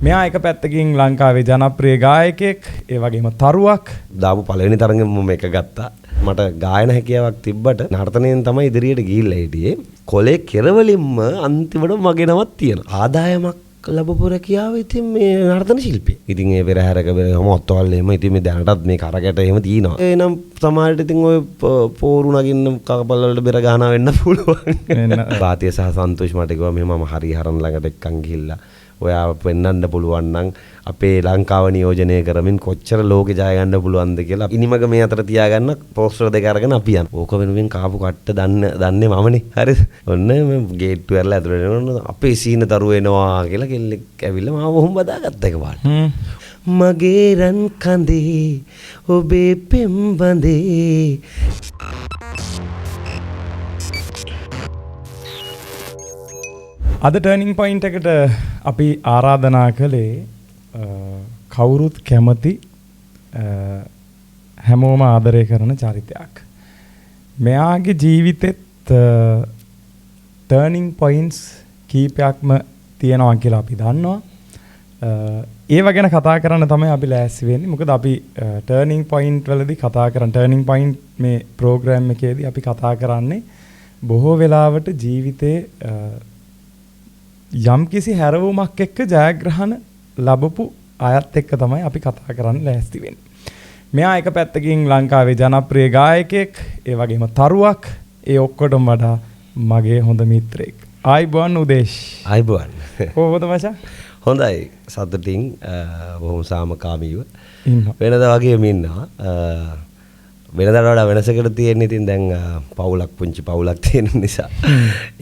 මෙයා එක පැත්තකින් ලංකාවේ ජනප්‍රිය ගායකයෙක්, ඒ වගේම තරුවක්. දාපු පළවෙනි තරඟෙම මම එක ගත්තා. මට ගායන හැකියාවක් තිබ්බට නර්තනයෙන් තමයි ඉදිරියට ගිහිල්ලා හිටියේ. කොලේ කෙරවලින්ම අන්තිමට මගේ නමක් තියෙනවා. ආදායමක් ලැබපු රැකියාව ඉතින් මේ නර්තන ශිල්පී. ඉතින් ඒ පෙරහැරක මොහොත්වල එහෙම ඉතින් මේ දැනටත් මේ කරකට එහෙම තියෙනවා. එනම් සමහරට ඉතින් ඔය පෝරු නගින්න කකපල් වලට බෙර ගහනවා වෙන්න පුළුවන්. බාතිය සහ සන්තෝෂ් මට කිව්වා මෙහෙම මම හරිහරන් ළඟට එක්කන් ගිහිල්ලා ඔයා පෙන්වන්න පුළුවන් නම් අපේ ලංකාව නියෝජනය කරමින් කොච්චර ලෝකේ ජය ගන්න පුළුවන්ද කියලා ඉනිමග මේ අතර තියාගන්න පෝස්ටර් දෙක අරගෙන අපි යන. ඕක වෙනුවෙන් කාපු කට්ට දන්නේ මමනේ. හරිද? ඔන්න මේ ගේට්ටු ඇරලා ඇතුළට එනොත් අපේ සීන දරුවෝ එනවා කියලා කෙල්ලෙක් ඇවිල්ලා මාව වහුම් බදාගත්ත එක පාට. මගේ රන් කඳේ ඔබේ පෙම්බඳේ. අද ටර්නිංగ్ පොයින්ට් එකට අපි ආරාධනා කළේ කවුරුත් කැමති හැමෝම ආදරය කරන චරිතයක්. මෙයාගේ ජීවිතෙත් ටර්නිංగ్ පොයින්ට්ස් කීපයක්ම තියෙනවා කියලා අපි දන්නවා. ඒව ගැන කතා කරන්න තමයි අපි ලෑස්ති වෙන්නේ. මොකද අපි ටර්නිංగ్ පොයින්ට් වලදී කතා කරන ටර්නිංగ్ පොයින්ට් මේ ප්‍රෝග්‍රෑම් එකේදී අපි කතා කරන්නේ බොහෝ වෙලාවට ජීවිතේ යම් කිසි හැරවුමක් එක්ක ජයග්‍රහණ ලැබපු අයත් එක්ක තමයි අපි කතා කරන්න ලෑස්ති වෙන්නේ. මෙයා එක පැත්තකින් ලංකාවේ ජනප්‍රිය ගායකයෙක්, ඒ වගේම තරුවක්, ඒ ඔක්කොටම වඩා මගේ හොඳ මිත්‍රයෙක්. ආයිබෝන් උදේශ්. ආයිබෝන්. කොහොමද මචං? හොඳයි. සතුටින් බොහොම සාමකාමීව වෙනදා වගේම ඉන්නවා. වෙනදාට වඩා වෙනසකට තියෙන ඉතින් දැන් පවුලක් පුංචි පවුලක් තියෙන නිසා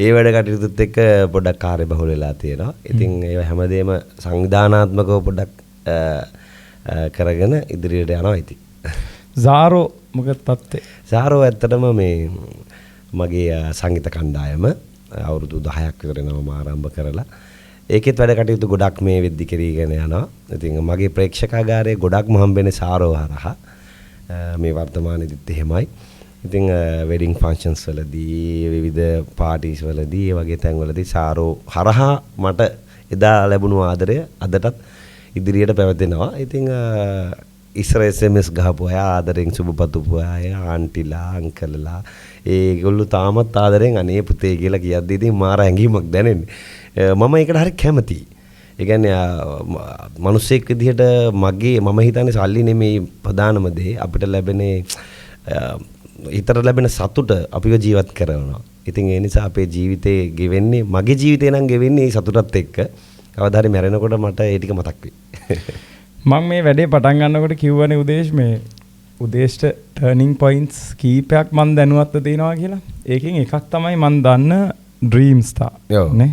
ඒ වැඩ කටයුතුත් එක්ක පොඩ්ඩක් කාර්යබහුල වෙලා තියෙනවා. ඉතින් ඒව හැමදේම සංවිධානාත්මකව පොඩ්ඩක් කරගෙන ඉදිරියට යනවා ඉතින්. සාරෝ මොකද තත්ත්වය? සාරෝ ඇත්තටම මේ මගේ සංගීත කණ්ඩායම අවුරුදු 10ක් විතර නම ආරම්භ කරලා ඒකෙත් වැඩ කටයුතු ගොඩක් මේ වෙද්දි කරගෙන යනවා. ඉතින් මගේ ප්‍රේක්ෂකාගාරයේ ගොඩක්ම හම්බෙන්නේ සාරෝ හරහා. මේ වර්තමානයේදීත් එහෙමයි. ඉතින් වෙඩින් ෆන්ක්ෂන්ස් වලදී විවිධ පාටිස් වලදී ඒ වගේ තැන්වලදී සාරෝ හරහා මට එදා ලැබුණු ආදරය අදටත් ඉදිරියට පැවතෙනවා. ඉතින් ඉස්සර SMS ගහපු අය ආදරෙන් සුබපතුපු අය ආන්ටිලා අංකල්ලා ඒගොල්ලෝ තාමත් ආදරෙන් අනේ පුතේ කියලා කියද්දී ඉතින් මාර ඇඟීමක් දැනෙන්නේ. මම ඒකට හරි කැමතියි. ඒ කියන්නේ මිනිස්සෙක් විදිහට මම හිතන්නේ සල්ලි නෙමෙයි ප්‍රධානම දේ අපිට ලැබෙන හිතට ලැබෙන සතුට අපිව ජීවත් කරනවා. ඉතින් ඒ නිසා අපේ ජීවිතේ ගෙවෙන්නේ මගේ ජීවිතේ නම් ගෙවෙන්නේ මේ සතුටත් එක්ක. කවදා හරි මැරෙනකොට මට ඒ ටික මතක් වෙයි. මම මේ වැඩේ පටන් ගන්නකොට කිව්වනේ උදේශ් මේ උදේශ්ට ටර්නිංగ్ පොයින්ට්ස් කීපයක් මම දැනුවත්ව තියෙනවා කියලා. ඒකෙන් එකක් තමයි මම දන්න ඩ්‍රීම් ස්ටාර් නේ.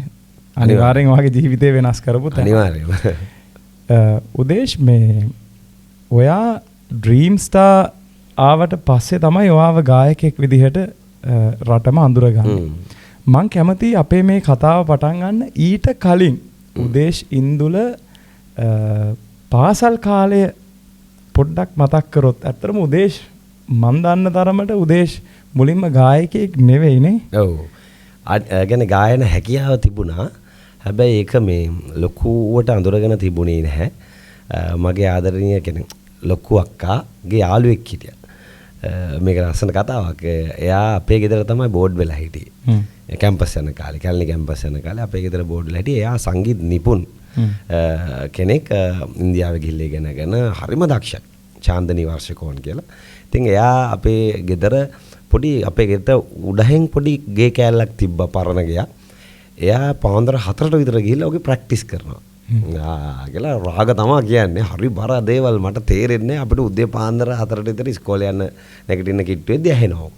අනිවාර්යෙන් ඔයාගේ ජීවිතේ වෙනස් කරපු තැන. අනිවාර්යයෙන්ම. උදේශ් මේ ඔයා ඩ්‍රීම් ස්ටාර් ආවට පස්සේ තමයි ඔයාව ගායකයෙක් විදිහට රටම අඳුරගන්නේ. මම කැමති අපේ මේ කතාව පටන් ගන්න ඊට කලින් උදේශ් ඉන්දුල පාසල් කාලය පොඩ්ඩක් මතක් කරොත්. ඇත්තටම උදේශ් මම දන්න තරමට උදේශ් මුලින්ම ගායකයෙක් නෙවෙයිනේ. ඔව්. ගැන ගායන හැකියාව තිබුණා. හැබැයි ඒක මේ ලොකුවට අඳුරගෙන තිබුණේ නැහැ. මගේ ආදරණීය කෙනෙක් ලොකු අක්කාගේ යාළුවෙක් හිටියා. මේක ලස්සන කතාවක්. එයා අපේ ගෙදර තමයි බෝඩ් වෙලා හිටියේ. කැම්පස් යන කාලේ, කැලණි කැම්පස් යන කාලේ අපේ ගෙදර බෝඩ් වෙලා හිටියේ. එයා සංගීත නිපුන් කෙනෙක් ඉන්දියාවේ ගිහිල්ලා ඉගෙනගෙන හරිම දක්ෂයි. චාන්දනී වර්ෂකෝන් කියලා. ඉතින් එයා අපේ ගෙදර පොඩි අපේ ගෙදර උඩහෙන් පොඩි ගේ කෑල්ලක් තිබ්බා පරණ ගයක්. එයා පාන්දර 4ට විතර ගිහිල්ලා ඔගේ ප්‍රැක්ටිස් කරනවා. කියලා රාග තමයි කියන්නේ. හරි බර දේවල් මට තේරෙන්නේ අපිට උදේ පාන්දර 4ට විතර ඉස්කෝලේ යන්න නැගිටින්න කිට්ටුවේදී ඇහෙනවා.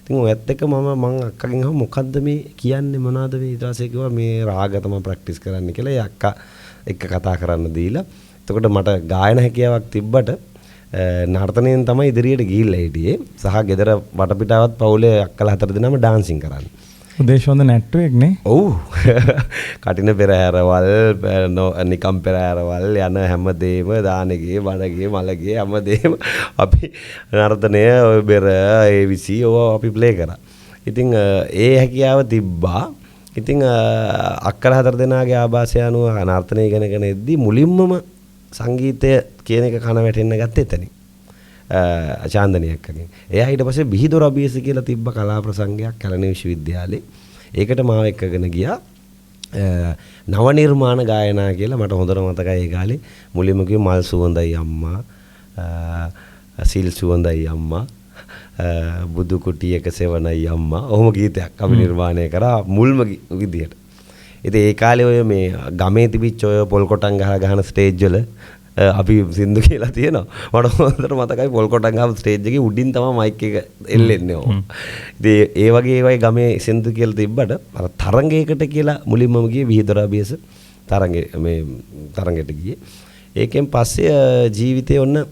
ඉතින් ඔයත් එක්ක මම අක්කගෙන් අහුවා මොකද්ද මේ කියන්නේ මොනවද මේ ඊට පස්සේ කිව්වා මේ රාග තමයි ප්‍රැක්ටිස් කරන්න කියලා. ඒ අක්කා එක්ක කතා කරන්න දීලා. එතකොට මට ගායන හැකියාවක් තිබ්බට නර්තනයෙන් තමයි ඉදිරියට ගිහිල්ලා හිටියේ. සහ ගෙදර වටපිටාවත් පවුලේ අක්කලා 4 දෙනාම ඩාන්සින් කරන්නේ. උදේශ් හොඳ නැට්ටුවෙක් නේ. ඔව්. කටින පෙරහැරවල් නිකම් පෙරහැරවල් යන හැමදේම දානගේ වනගේ මලගේ හැමදේම අපි නර්තනය ඔය බෙර ABC ඔය අපි ප්ලේ කරා. ඉතින් ඒ හැකියාව තිබ්බා. ඉතින් අක්කලා 4 දෙනාගේ ආభాසය අනුව නර්තනය ඉගෙනගෙන එද්දී මුලින්මම සංගීතය කියන එක කන වැටෙන්න ගත්තේ එතනින්. චාන්දනී එක්කගෙන්. එයා ඊට පස්සේ බිහිදොර අභියස කියලා තිබ්බ කලා ප්‍රසංගයක් කැලණි විශ්වවිද්‍යාලේ. ඒකට මාව එක්කගෙන ගියා. නව නිර්මාණ ගායනා කියලා මට හොඳට මතකයි ඒ කාලේ. මුලින්ම කිව්වේ මල් සුවඳයි අම්මා, සිල් සුවඳයි අම්මා, බුදු කුටියක සෙවණයි අම්මා. ඔහොම ගීතයක් අපි නිර්මාණය කරා මුල්ම විදියට. ඉතින් ඒ කාලේ ඔය මේ ගමේ තිබිච්ච ඔය පොල් කොටන් ගහන ස්ටේජ් වල අපි සින්දු කියලා තියෙනවා. මට හොඳට මතකයි පොල් කොටන් ගහපු ස්ටේජ් එකේ උඩින් තමයි මයික් එක එල්ලෙන්නේ ඕ. ඉතින් ඒ වගේ ඒවයි ගමේ සින්දු කියලා තිබ්බට අර තරංගයකට කියලා මුලින්ම ගියේ විහිදොර අභියස තරංගෙට ගියේ. ඒකෙන් පස්සේ ජීවිතේ ඔන්න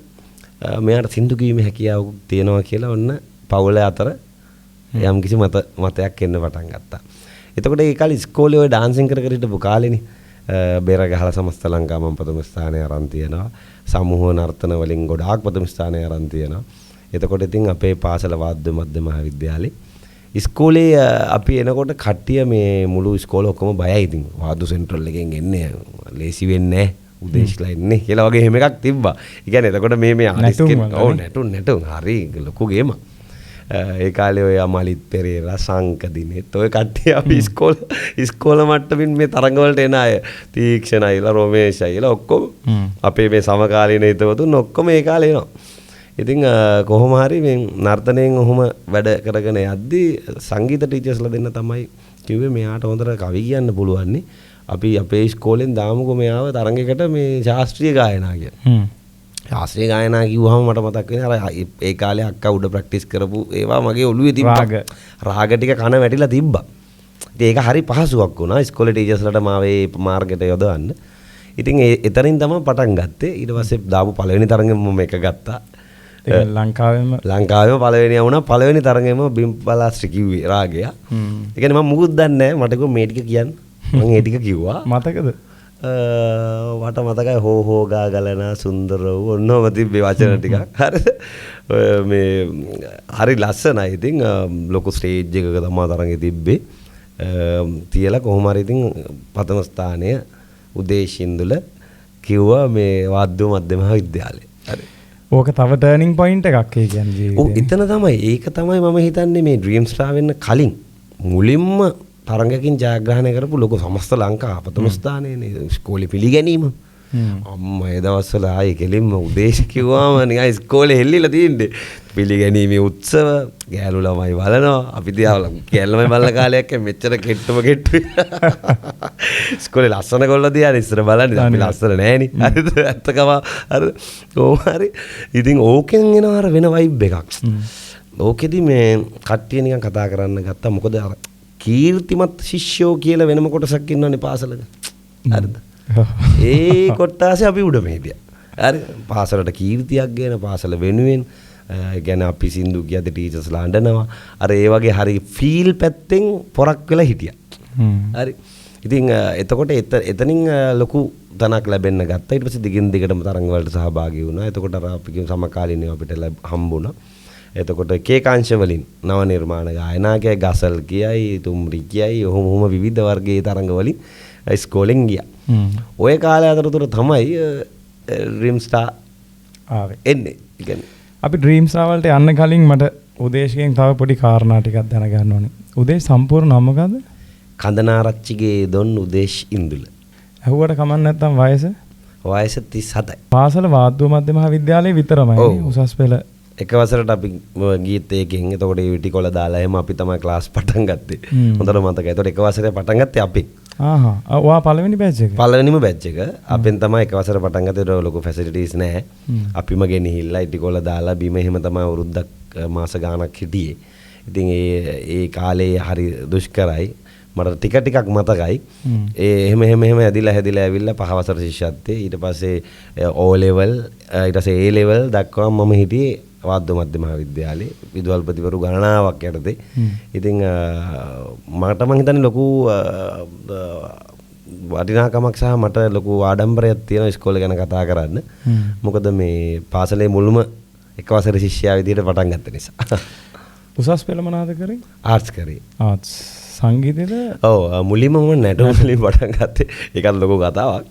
මෙයාට සින්දු කීමේ හැකියාව තියෙනවා කියලා ඔන්න පවුල අතර යම්කිසි මතයක් එන්න පටන් ගත්තා. එතකොට ඒ කාලේ ඉස්කෝලේ ඔය ඩාන්සින් කර කර හිටපු කාලේනේ බේරගහලා සමස්ත ලංකාව මම ප්‍රථම ස්ථානය අරන් තියෙනවා. සමූහ නර්තන වලින් ගොඩාක් ප්‍රථම ස්ථානය අරන් තියෙනවා. එතකොට ඉතින් අපේ පාසල වාද්‍ය මධ්‍ය මහාවිද්‍යාලේ ඉස්කෝලේ අපි එනකොට කට්ටිය මේ මුළු ඉස්කෝලේ ඔක්කොම බයයි ඉතින් වාද්‍ය සෙන්ට්‍රල් එකෙන් එන්නේ ලේසි වෙන්නේ නැහැ. උදේශලා ඉන්නේ කියලා වගේ එහෙම එකක් තිබ්බා. ඒ කියන්නේ එතකොට මේ නැටුම් හරි ලොකු ගේම. ඒ කාලේ ඔය අමලිත් පෙරේරා සංකදිනෙත් ඔය කට්ටිය අපි ඉස්කෝල මට්ටමින් මේ තරඟ වලට එන අය තීක්ෂණයිලා රොමේෂයිලා ඔක්කොම අපේ මේ සමකාලීන හිතවතුන් ඔක්කොම ඒ කාලේ එනවා. ඉතින් කොහොම හරි මේ නර්තනයෙන් ඔහොම වැඩ කරගෙන යද්දී සංගීත ටීචර්ස්ලා දෙන්න තමයි කිව්වේ මෙයාට හොඳට කවි කියන්න පුළුවන් නේ. අපි අපේ ඉස්කෝලෙන් දාමුකෝ මෙයාව තරඟයකට මේ ශාස්ත්‍රීය ගායනා කියලා. ශාස්ත්‍රීය ගායනා කිව්වම මට මතක් වෙන්නේ අර ඒ කාලේ අක්කා උඩ ප්‍රැක්ටිස් කරපු ඒවා මගේ ඔළුවේ තිබ්බා. රාග ටික කන වැටිලා තිබ්බා. ඉතින් ඒක හරි පහසුවක් වුණා ඉස්කෝලේ ටීචර්ස්ලාට මාව ඒ මාර්ගෙට යොදවන්න. ඉතින් එතනින් තමයි පටන් ගත්තේ. ඊට පස්සේ දාපු පළවෙනි තරඟෙම මම එක ගත්තා. ලංකාවෙම පළවෙනියා වුණා. පළවෙනි තරඟෙම බිම්බලාස්ටි කිව්වේ රාගය. ඒ කියන්නේ මම මුකුත් දන්නේ නැහැ. මට කිව්වා මේ ටික කියන්න. මම ඒ ටික කිව්වා. මතකද? මට මතකයි හෝ ගාගලනා සුන්දරව ඔන්නම තිබ්බේ වචන ටිකක්. හරිද? මේ හරි ලස්සනයි. ඉතින් ලොකු ස්ටේජ් එකක තමයි තරඟේ තිබ්බේ. තියලා කොහොම හරි ඉතින් ප්‍රථම ස්ථානය උදේශින්දුල කිව්වා මේ වාද්‍ය මධ්‍ය මහාවිද්‍යාලේ. හරි. ඕක තව ටර්නින් පොයින්ට් එකක් ඒ කියන්නේ ජීවිතේ. ඔව් එතන තමයි. ඒක තමයි මම හිතන්නේ මේ ඩ්‍රීම් ස්ටාර් වෙන්න කලින් මුලින්ම තරඟකින් ජයග්‍රහණය කරපු ලොකු සමස්ත ලංකාව ප්‍රථම ස්ථානයේනේ ඉස්කෝලේ පිළිගැනීම. අම්මා ඒ දවස්වල ආයේ කෙලින්ම උදේශ කිව්වම නිකන් ඉස්කෝලේ හෙල්ලිලා තියෙන්නේ. පිළිගැනීමේ උත්සව ගෑලු ළමයි බලනවා. අපි දිහා ගෑලු ළමයි බලන කාලයක් මෙච්චර කෙට්ටුම කෙට්ටු. ඉස්කෝලේ ලස්සන කොල්ල දිහා ඉස්සර බලන්නේ අපි ලස්සන නෑනේ. හරිද? ඇත්තකම අර කොහොම හරි ඉතින් ඕකෙන් එනවා අර වෙන වයිබ් එකක්. ඕකෙදි මේ කට්ටිය නිකන් කතා කරන්න ගත්තා. මොකද අර කීර්තිමත් ශිෂ්‍යෝ කියලා වෙනම කොටසක් ඉන්නවනේ පාසලක. හරිද? ඒ කොටාසේ අපි උඩ මෙහිදියා. හරි පාසලට කීර්තියක් ගේන පාසල වෙනුවෙන් ගැන අපි සින්දු කියද්දි ටීචර්ස්ලා අඬනවා. අර ඒ වගේ හරි ෆීල් පැත්තෙන් පොරක් වෙලා හිටියා. හරි. ඉතින් එතකොට එතනින් ලොකු තනක් ලැබෙන්න ගත්තා. ඊට පස්සේ දිගින් දිගටම තරඟ වලට සහභාගී වුණා. එතකොට අර අපි කියන සමකාලීනව අපිට හම්බුණා. එතකොට කේකාංශ වලින් නව නිර්මාණ ගායනා කියයි ගසල් කියයි තුම්රි කියයි ඔහොම විවිධ වර්ගයේ තරඟ වලින් ඉස්කෝලෙන් ගියා. ওই කාලය අතරතුර තමයි ඩ්‍රීම් ස්ටාර් ආවේ. එන්නේ. අපි ඩ්‍රීම් ස්ටාර් වලට යන්න කලින් මට උදේශයෙන් තව පොඩි කාරණා ටිකක් දැනගන්න ඕනේ. උදේශ සම්පූර්ණ නම මොකද්ද? කන්දනාරච්චිගේ දොන් උදේශ් ඉන්දුල. ඇහුවට කමක් නැත්නම් වයස? වයස 37යි. පාසල වාද්‍ය මධ්‍ය මහාවිද්‍යාලයේ විතරමයි උසස් පෙළ. එක වසරට අපි ගීත එකකින් එතකොට ඒ විටිකොල දාලා එහෙම අපි තමයි ක්ලාස් පටන් ගත්තේ. හොඳට මතකයි. එතකොට එක වසරේ පටන් ගත්තේ අපි. ඔයා පළවෙනි බැච් එක? පළවෙනිම බැච් එක. අපෙන් තමයි එක වසර පටන් ගත්තේ. ඒක ලොකු ෆැසිලිටිස් නැහැ. අපිම ගෙනහිල්ලා ඉටිකොල දාලා බිම එහෙම තමයි අවුරුද්දක් මාස ගාණක් හිටියේ. ඉතින් ඒ කාලේ හරි දුෂ්කරයි. මට ටිකක් මතකයි. එහෙම හැදිලා ඇවිල්ලා පහ වසර ශිෂ්‍යත්වයේ ඊට පස්සේ O level ඊට පස්සේ A level දක්වා මම හිටියේ වාද්‍ය මධ්‍ය මහාවිද්‍යාලේ විදුහල්පතිවරු ගණනාවක් යටතේ. ඉතින් මට මං හිතන්නේ ලොකු වටිනාකමක් සහ මට ලොකු ආඩම්බරයක් තියෙනවා ඉස්කෝලේ ගැන කතා කරන්න. මොකද මේ පාසලේ මුල්ම එක වසරේ ශිෂ්‍යයා විදිහට පටන් ගත්ත නිසා. උසස් පෙළ මොනවද කරේ? ආර්ට්ස් කරේ. ආර්ට්ස්. සංගීතයද ඔව් මුලින්ම මම නැටුම් වලින් පටන් ගත්තේ. ඒකත් ලොකු කතාවක්.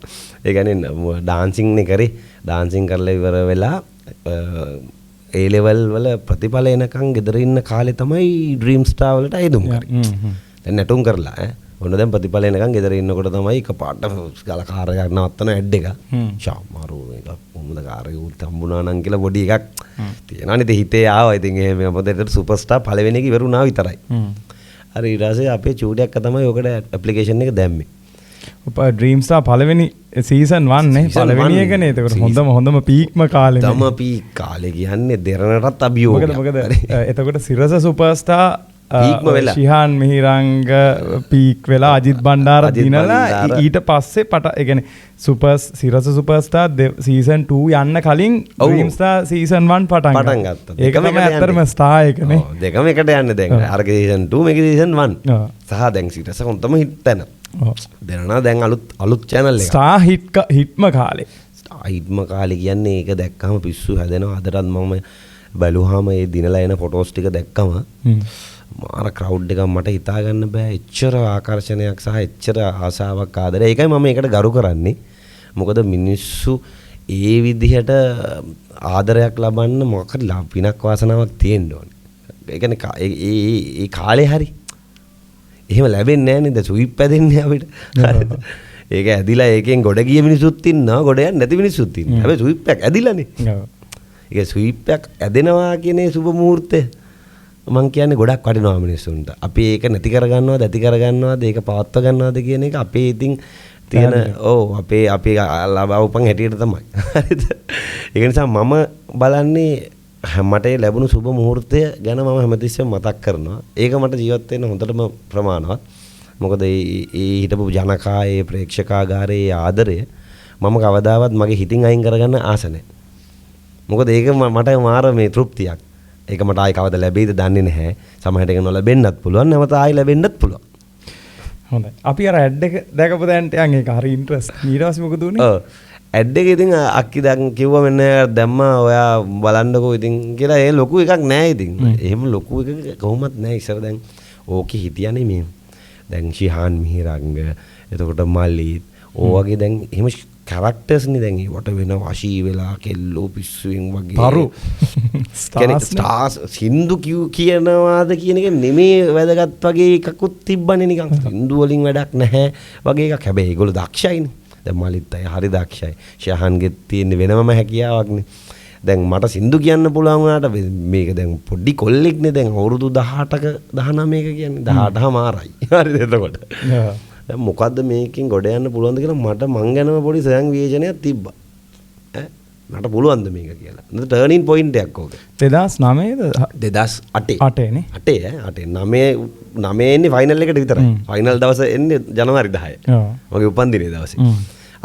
ඒ කියන්නේ ඩාන්සින් නේ කරේ. ඩාන්සින් කරලා ඉවර වෙලා A level වල ප්‍රතිඵල එනකන් ගෙදර ඉන්න කාලේ තමයි ඩ්‍රීම් ස්ටාර් වලට ඇදුම් කරේ. දැන් නැටුම් කරලා ඔන්න දැන් ප්‍රතිඵල එනකන් ගෙදර ඉන්නකොට තමයි එකපාරට ගලකාරයක් නවත්තන ඇඩ් එක. ෂාමාරු එක මොකද කාර්යය හම්බුණා නම් කියලා පොඩි එකක් තියෙනවානේ. ඉතින් හිතේ ආවා. ඉතින් එහෙම මොකද සුපර් ස්ටාර් පළවෙනි එක ඉවරුණා විතරයි. අර ඊට පස්සේ අපේ චූඩියක් තමයි ඔකට ඇප්ලිකේෂන් එක දැම්මේ. ඩ්‍රීම් ස්ටාර් පළවෙනි සීසන් 1 නේ පළවෙනි එකනේ. ඒකට හොඳම පීක්ම කාලේ. තම පීක් කාලේ කියන්නේ දෙරණටත් අභියෝගයක්. මොකද එතකොට සිරස සුපර් ස්ටාර් පීක්ම වෙලා ශිහාන් මිහිරංග පීක් වෙලා අජිත් බණ්ඩාර දිනලා ඊට පස්සේ ඒ කියන්නේ සිරස සුපර් ස්ටාර් සීසන් 2 යන්න කලින් ඩ්‍රීම් ස්ටාර් සීසන් 1 පටන් ගත්තා. ඒක තමයි ඇත්තටම ස්ටාර් එකනේ. දෙකම එකට යන්නේ දැන්. අරක සීසන් 2 මේක සීසන් 1. සහ දැන් සිරස හොඳම හිට් තැන. දෙරණා දැන් අලුත් channel එක. ස්ටාර් හිට්ම කාලේ. ස්ටාර් හිට්ම කාලේ කියන්නේ ඒක දැක්කම පිස්සු හැදෙනවා. අදටත් මම බැලුවාම ඒ දිනලා එන ෆොටෝස් ටික දැක්කම මාර ක්‍රවුඩ් එකක් මට හිතා ගන්න බෑ. එච්චර ආකර්ෂණයක් සහ එච්චර ආසාවක් ආදරය. ඒකයි මම ඒකට ගරු කරන්නේ. මොකද මිනිස්සු ඒ විදිහට ආදරයක් ලබන්න මොකක්ද පිනක් වාසනාවක් තියෙන්න ඕනේ. ඒ කියන්නේ ඒ කාලේ හරි එහෙම ලැබෙන්නේ නැහැ නේද? සුයිප් ඇදෙන්නේ අපිට. හරිද? ඒක ඇදිලා ඒකෙන් ගොඩ ගිය මිනිස්සුත් ඉන්නවා, ගොඩ යන්නේ නැති මිනිස්සුත් ඉන්නවා. හැබැයි සුයිප් එකක් ඇදිලානේ. ඔව්. ඒක සුයිප් එකක් ඇදෙනවා කියන්නේ සුබ මුහූර්තය. මං කියන්නේ ගොඩක් වටිනවා මිනිස්සුන්ට. අපි ඒක නැති කරගන්නවද, ඇති කරගන්නවද, ඒක පවත්ව ගන්නවද කියන එක අපේ ඉතින් තියෙන අපේ ලබවපන් හැටියට තමයි. හරිද? ඒක නිසා මම බලන්නේ මට ලැබුණු සුබ මුහූර්තය ගැන මම හැමතිස්සෙම මතක් කරනවා. ඒක මට ජීවත් වෙන්න හොඳටම ප්‍රමාණවත්. මොකද ඒ හිටපු ජනකා, ඒ ප්‍රේක්ෂකාගාරයේ ආදරය මම කවදාවත් මගේ හිතින් අයින් කරගන්න ආස නැහැ. මොකද ඒක මට මාර මේ තෘප්තියක්. ඒක මට ආයි කවද ලැබෙයිද දන්නේ නැහැ. සමහරට ඒක නොලැබෙන්නත් පුළුවන්. නැවත ආයි ලැබෙන්නත් පුළුවන්. හොඳයි. අපි අර ඇඩ් එක දැකපු දැන්ට යන් ඒක හරි ඉන්ට්‍රස්ට්. ඊට පස්සේ මොකද උනේ? ඔව්. ඇඩ් එක ඉතින් අක්කි දැන් කිව්වා මෙන්න දැම්මා ඔයා බලන්නකෝ ඉතින් කියලා. ඒ ලොකු එකක් නෑ ඉතින්. එහෙම ලොකු එකක් කොහොමත් නෑ. ඉස්සර දැන් ඕකේ හිටියනේ මේ. දැන් ශිහාන් මිහිරංග, එතකොට මල්ලිත් වගේ දැන් එහෙම කැරක්ටර්ස් නේ දැන් ඒවට වෙන වශී වෙලා කෙල්ලෝ පිස්සුවෙන් වගේ පරු ස්ටාර්ස් සින්දු කියනවාද කියන එක නෙමේ වැදගත් වගේ එකකුත් තිබ්බනේ නිකන්. සින්දු වලින් වැඩක් නැහැ වගේ එකක්. හැබැයි ඒගොල්ලෝ දක්ෂයිනේ. දැන් මලිත් අය හරි දක්ෂයි. ශහාන්ගෙත් තියෙන වෙනමම හැකියාවක්නේ. දැන් මට සින්දු කියන්න පුළුවන් වුණාට මේක දැන් පොඩි කොල්ලෙක්නේ. දැන් අවුරුදු 18ක 19ක කියන්නේ 18 මාරයි. හරිද? එතකොට දැන් මොකද්ද මේකෙන් ගොඩ යන්න පුළුවන්ද කියලා මට මං ගැනම පොඩි සයන් විවේචනයක් තිබ්බා. මට පුළුවන්ද මේක කියලා. නේද ටර්නින් පොයින්ට් එකක් ඕක. 2009ද 2008 8 නේ 8 9 එන්නේ ෆයිනල් එකට විතරයි. ෆයිනල් දවස එන්නේ ජනවාරි 10. මගේ උපන්දිනේ දවසේ.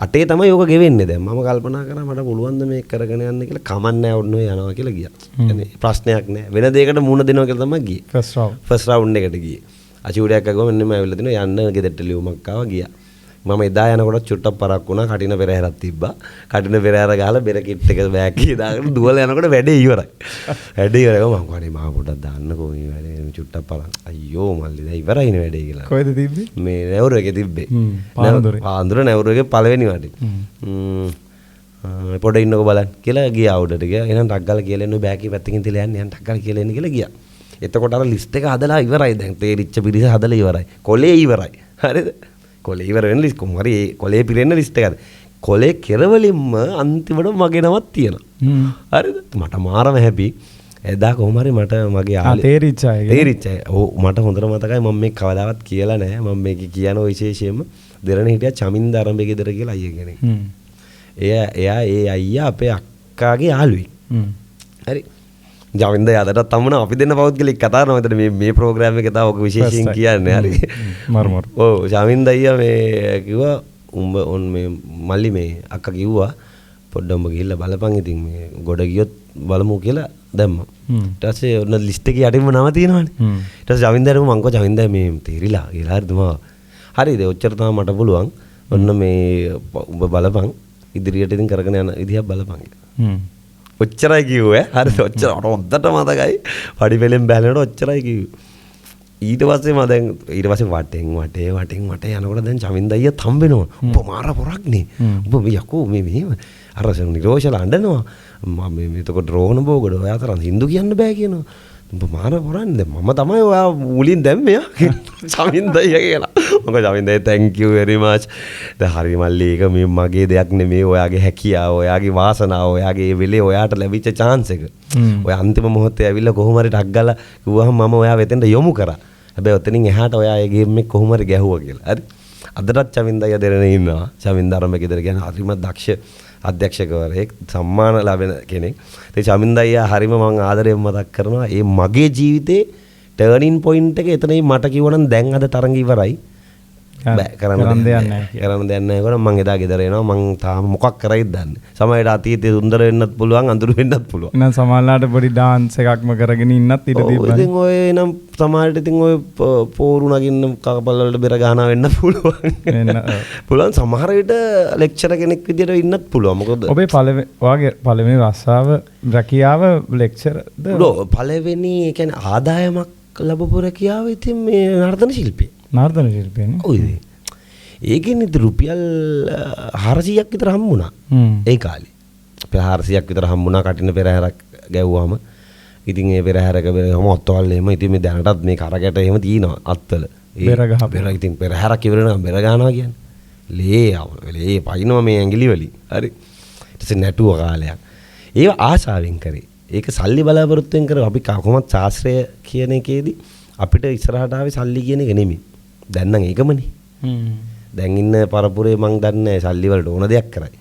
8 තමයි ඕක ගෙවෙන්නේ. දැන් මම කල්පනා කරා මට පුළුවන්ද මේක කරගෙන යන්න කියලා. කමන්නේ ඔන්න ඔය යනවා කියලා ගියා. يعني ප්‍රශ්නයක් නැහැ. වෙන දෙයකට මුණ දෙනවා කියලා තමයි ගියේ. ෆස්ට් රවුන්ඩ් එකට ගියේ. අචූඩයක් අගම මෙන්න මම ඇවිල්ලා තිනවා යන්න ගෙදරට ලියුමක් ආවා ගියා. මම එදා යනකොට චුට්ටක් පරක් වුණා. කටින පෙරහැරක් තිබ්බා. කටින පෙරහැර ගහලා බෙර කිට් එක බෑග් එකේ දාගෙන දුවලා යනකොට වැඩේ ඉවරයි. වැඩේ ඉවරයි. මම කෝනේ මම පොඩ්ඩක් දාන්නකෝ මේ වැඩේ චුට්ටක් පරක්. අයියෝ මල්ලි දැන් ඉවරයිනේ වැඩේ කියලා. කොහෙද තිබ්බේ? මේ නැවුර එකේ තිබ්බේ. පාන්දුර නැවුර එකේ පළවෙනි වඩේ. පොඩ ඉන්නකෝ බලන්න කියලා ගියා උඩට ගියා. එහෙනම් ටක් ගාලා කියලා එන්න බෑග් එකේ පැත්තකින් තියලා යන්න ටක් ගාලා කියලා එන්න කියලා ගියා. එතකොට අර ලිස්ට් එක හදලා ඉවරයි. දැන් තේරිච්ච පිරිස හදලා ඉවරයි. කොලේ ඉවරයි. හරිද? කොලේ ඉවර වෙන ලිස්ට් කොහොම හරි කොලේ පිරෙන්න ලිස්ට් එකද. කොලේ කෙරවලින්ම අන්තිමට මගේ නමක් තියෙනවා. හරිද? මට මාරම හැපි. එදා කොහොම හරි මට මගේ තේරිච්චයි. ඔව් මට හොඳට මතකයි මම මේක කවදාවත් කියලා නැහැ. මම මේක කියන විශේෂයෙන්ම දෙරණ හිටියා චමින්ද ආරම්භයේ ගෙදර කියලා අයියා කෙනෙක්. එයා ඒ අයියා අපේ අක්කාගේ යාළුවෙක්. හරි. ජවින්ද යදට තමුණ අපි දෙන්න පෞද්ගලික කතා කරනවා. මෙතන මේ ප්‍රෝග්‍රෑම් එකේ තාම ඔක විශේෂයෙන් කියන්නේ. හරි. මරමර. ඔව් ජවින්ද අයියා මේ කිව්වා උඹ ඔන් මේ මල්ලි මේ අක්කා කිව්වා පොඩ්ඩක් උඹ ගිහිල්ලා බලපන් ඉතින් මේ ගොඩ ගියොත් බලමු කියලා දැම්මා. ඊට පස්සේ ඔන්න ලිස්ට් එකේ යටින්ම නම තියෙනවනේ. ඊට පස්සේ ජවින්දට මම කිව්වා ජවින්ද මේ තේරිලා කියලා හරිද මම. හරිද ඔච්චර තමයි මට පුළුවන්. ඔන්න මේ උඹ බලපන් ඉදිරියට ඉතින් කරගෙන යන විදිහක් බලපන් කියලා. ඔච්චරයි කිව්වේ. හරිද? ඔච්චර හොඳට මතකයි. පඩි පෙලෙන් බැලනකොට ඔච්චරයි කිව්වේ. ඊට පස්සේ මම දැන් ඊට පස්සේ වටෙන් යනකොට දැන් චමින්ද අයියා තම්බෙනවා. උඹ මාර පොරක්නේ. උඹ යකෝ මේ මෙහෙම අර නිරෝෂල අඬනවා. මම මේ එතකොට රෝහණ බෝගඩ ඔයා තරම් හින්දු කියන්න බෑ කියනවා. උඹ මාර පොරන්නේ මම තමයි ඔයා මුලින් දැම්මේ චමින්ද අයියා කියලා. මොකද චමින්ද අයියා thank you very much. දැන් හරි මල්ලි ඒක මේ මගේ දෙයක් නෙමෙයි ඔයාගේ හැකියාව ඔයාගේ වාසනාව ඔයාගේ ඒ වෙලේ ඔයාට ලැබිච්ච chance එක. ඔය අන්තිම මොහොතේ ඇවිල්ලා කොහොම හරි ටක් ගාලා කිව්වහම මම ඔයා වෙතෙන්ට යොමු කරා. හැබැයි ඔතනින් එහාට ඔයා ඒ ගේම් එක කොහොම හරි ගැහුවා කියලා. හරි. අදටත් චමින්ද අයියා දෙරණ ඉන්නවා. චමින්ද අරම ගෙදර කියන්නේ හරිම දක්ෂ අධ්‍යක්ෂකවරයෙක් සම්මාන ලැබෙන කෙනෙක්. ඒ චමින්ද අයියා හරිම මම ආදරයෙන් මතක් කරනවා. ඒ මගේ ජීවිතේ ටර්නින් පොයින්ට් එක එතනයි මට කිව්වනම් දැන් අද තරඟ ඉවරයි. බෑ කරන්න දෙයක් නැහැ. කරන්න දෙයක් නැහැ කොහොම මම එදා ගෙදර එනවා. මම තාම මොකක් කරයිද දන්නේ. සමහරවිට අතීතේ සුන්දර වෙන්නත් පුළුවන් අඳුරු වෙන්නත් පුළුවන්. එහෙනම් සමහරලාට පොඩි ඩාන්ස් එකක්ම කරගෙන ඉන්නත් ඉඩ තිබ්බා. ඉතින් ඔය නම් සමහරවිට ඉතින් ඔය පෝරු නගින්න කකපල් වලට බෙර ගහනවා වෙන්න පුළුවන්. පුළුවන් සමහර විට ලෙක්චර් කෙනෙක් විදියට ඉන්නත් පුළුවන්. මොකද ඔබේ ඔයාගේ පළවෙනි රස්සාව රැකියාව ලෙක්චර්ද? පළවෙනි ඒ කියන්නේ ආදායමක් ලැබපු රැකියාව ඉතින් මේ නර්තන ශිල්පී. නර්තන ශිල්පියනේ. ඔය ඒකෙන් ඉතින් රුපියල් 400ක් විතර හම්බුණා. ඒ කාලේ. රුපියල් 400ක් විතර හම්බුණා කටින පෙරහැරක් ගැව්වාම. ඉතින් ඒ පෙරහැරක බෙරම ඔත්තවල් එහෙම ඉතින් මේ දැනටත් මේ කරකට එහෙම තියෙනවා අත්වල. බෙර ඉතින් පෙරහැරක් ඉවර වෙනවා බෙර ගන්නවා කියන්නේ. ලේ පයින්නවා මේ ඇඟිලි වලින්. හරි. ඊට පස්සේ නැටුව කාලයක්. ඒව ආශාවෙන් කරේ. ඒක සල්ලි බලාපොරොත්තුෙන් කරේ අපි කොහොමත් ශාස්ත්‍රය කියන එකේදී අපිට ඉස්සරහට ආවේ සල්ලි කියන එක නෙමෙයි. දැන් නම් ඒකමනේ. දැන් ඉන්න පරපුරේ මං දන්නේ සල්ලි වලට ඕන දෙයක් කරයි.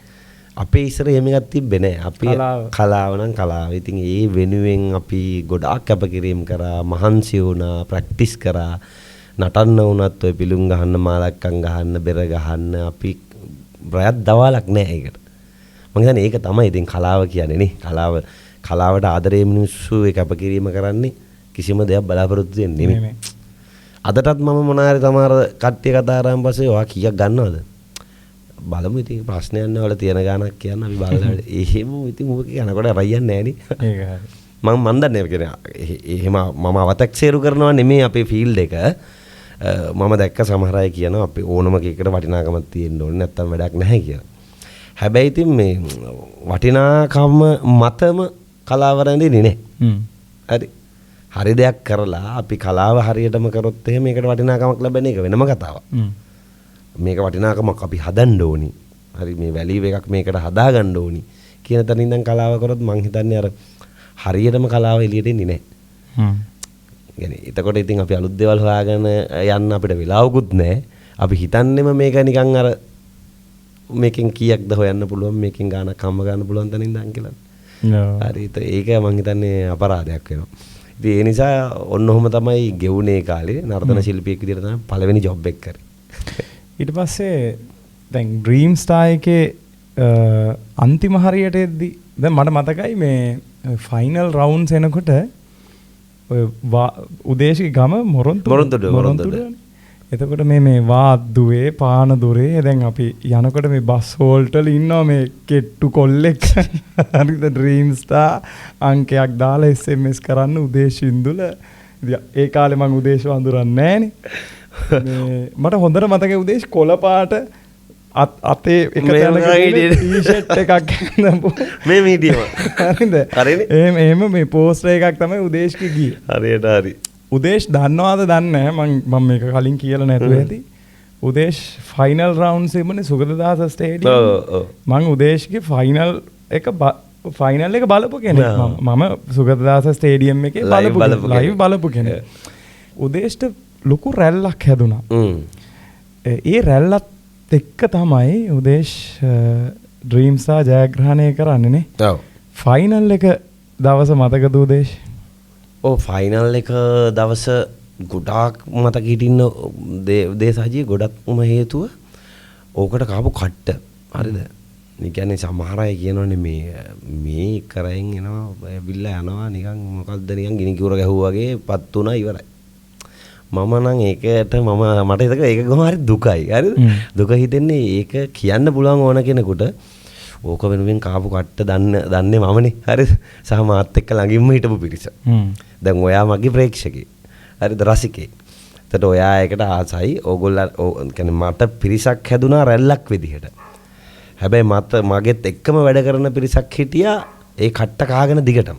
අපේ ඉස්සර එහෙම එකක් තිබ්බේ නැහැ. අපි කලාව නම් කලාව. ඉතින් ඒ වෙනුවෙන් අපි ගොඩාක් කැපකිරීම කරා, මහන්සි වුණා, ප්‍රැක්ටිස් කරා. නටන්න වුණත් ඔය පිලුම් ගහන්න, මාලක්කම් ගහන්න, බෙර ගහන්න අපි රැත් දවාලක් නැහැ ඒකට. මං හිතන්නේ ඒක තමයි ඉතින් කලාව කියන්නේ නේ. කලාවට ආදරේ මිනිස්සු ඒ කැපකිරීම කරන්නේ කිසිම දෙයක් බලාපොරොත්තු වෙන්නේ නෙමෙයි. අදටත් මම මොනාරි සමහර කට්ටිය කතා කරාන් පස්සේ ඔයා කීයක් ගන්නවද? බලමු ඉතින් ප්‍රශ්නයක් නැහැ වල තියෙන ගාණක් කියන්න අපි බලලා. එහෙම ඉතින් මොකක් යනකොට රයියන්නේ නැහැ නේ. ඒක හරි. මම දන්නේ කියන්නේ එහෙම මම අවතක්සේරු කරනවා නෙමෙයි අපේ ෆීල්ඩ් එක. මම දැක්ක සමහර අය කියනවා අපි ඕනම එකකට වටිනාකමක් තියෙන්න ඕනේ නැත්තම් වැඩක් නැහැ කියලා. හැබැයි ඉතින් මේ වටිනාකම මතම කලාව රැඳෙන්නේ නැහැ. හරි. හරි දෙයක් කරලා අපි කලාව හරියටම කරොත් එහෙම මේකට වටිනාකමක් ලැබෙන එක වෙනම කතාවක්. මේක වටිනාකමක් අපි හදන්න ඕනි. හරි මේ වැලීව එකක් මේකට හදාගන්න ඕනි කියන තැනින් ඉඳන් කලාව කරොත් මං හිතන්නේ අර හරියටම කලාව එළියට එන්නේ නැහැ. يعني එතකොට ඉතින් අපි අලුත් දේවල් හොයාගෙන යන්න අපිට වෙලාවකුත් නැහැ. අපි හිතන්නේම මේක නිකන් අර මේකෙන් කීයක්ද හොයන්න පුළුවන් මේකෙන් ගානක් හම්බ ගන්න පුළුවන් තැනින් ඉඳන් කියලා. හරි ඒක මං හිතන්නේ අපරාධයක් වෙනවා. ඉතින් ඒ නිසා ඔන්න ඔහොම තමයි ගෙවුනේ කාලේ නර්තන ශිල්පියෙක් විදිහට තමයි පළවෙනි ජොබ් එක කරේ. ඊට පස්සේ දැන් ඩ්‍රීම් ස්ටාර් එකේ අන්තිම හරියට එද්දි දැන් මට මතකයි මේ ෆයිනල් රවුන්ඩ්ස් එනකොට ඔය උදේශික ගම මොරොන්තුඩ එතකොට මේ වාද්දුවේ පාන දුරේ දැන් අපි යනකොට මේ බස් හෝල්ට් වල ඉන්නවා මේ කෙට්ටු කොල්ලෙක් හරිද ඩ්‍රීම් ස්ටාර් අංකයක් දාලා SMS කරන්න උදේශ ඉඳුල ඒ කාලේ මම උදේශ වඳුරන්නේ නැහනේ මට හොඳට මතකයි උදේශ කොළ පාට අතේ එක තැනක ටී-ෂර්ට් එකක් ගන්නපු මේ මීඩියම හරිද එහෙම මේ පෝස්ටර් එකක් තමයි උදේශ්ගේ ගියේ හරියට හරි උදේශ් දන්නවාද දන්නේ මම මේක කලින් කියලා නැතුව ඇති උදේශ් ෆයිනල් රවුන්ඩ්ස් ඉබුනේ සුගතදාස ස්ටේඩියම් මම උදේශ්ගේ ෆයිනල් එක බලපු කෙනෙක් මම සුගතදාස ස්ටේඩියම් එකේ ලයිව් බලපු කෙනෙක් උදේශ්ට ලොකු රැල්ලක් හැදුනා ඒ රැල්ලත් එක්ක තමයි උදේශ් ඩ්‍රීම් ස්ටාර් ජයග්‍රහණය කරන්නේ නේ ෆයිනල් එක දවස මතකද උදේශ් ෆයිනල් එක දවස ගොඩාක් මතක හිටින්න දේශාජී ගොඩක්ම හේතුව ඕකට කාපු කට්ට හරිද ඒ කියන්නේ සමහර අය කියනවනේ මේ කරෙන් එනවා ඇවිල්ලා යනවා නිකන් මොකක්ද නිකන් ගිනි කිවුර ගැහුවා වගේ පත් වුණා ඉවරයි මම නම් ඒකට මට ඒක කොහොම හරි දුකයි හරිද දුක හිතෙන්නේ ඒක කියන්න පුළුවන් ඕන කෙනෙකුට ඕක වෙනුවෙන් කාපු කට්ට දන්නේ මමනේ හරිද සහ මාත් එක්ක ළඟින්ම හිටපු පිරිස දැන් ඔයා මගේ ප්‍රේක්ෂකේ හරිද රසිකේ එතකොට ඔයා එකට ආසයි. ඕගොල්ලෝ කියන්නේ මට පිරිසක් හැදුනා රැල්ලක් විදිහට. හැබැයි මගෙත් එක්කම වැඩ කරන පිරිසක් හිටියා ඒ කට්ට කාගෙන දිගටම.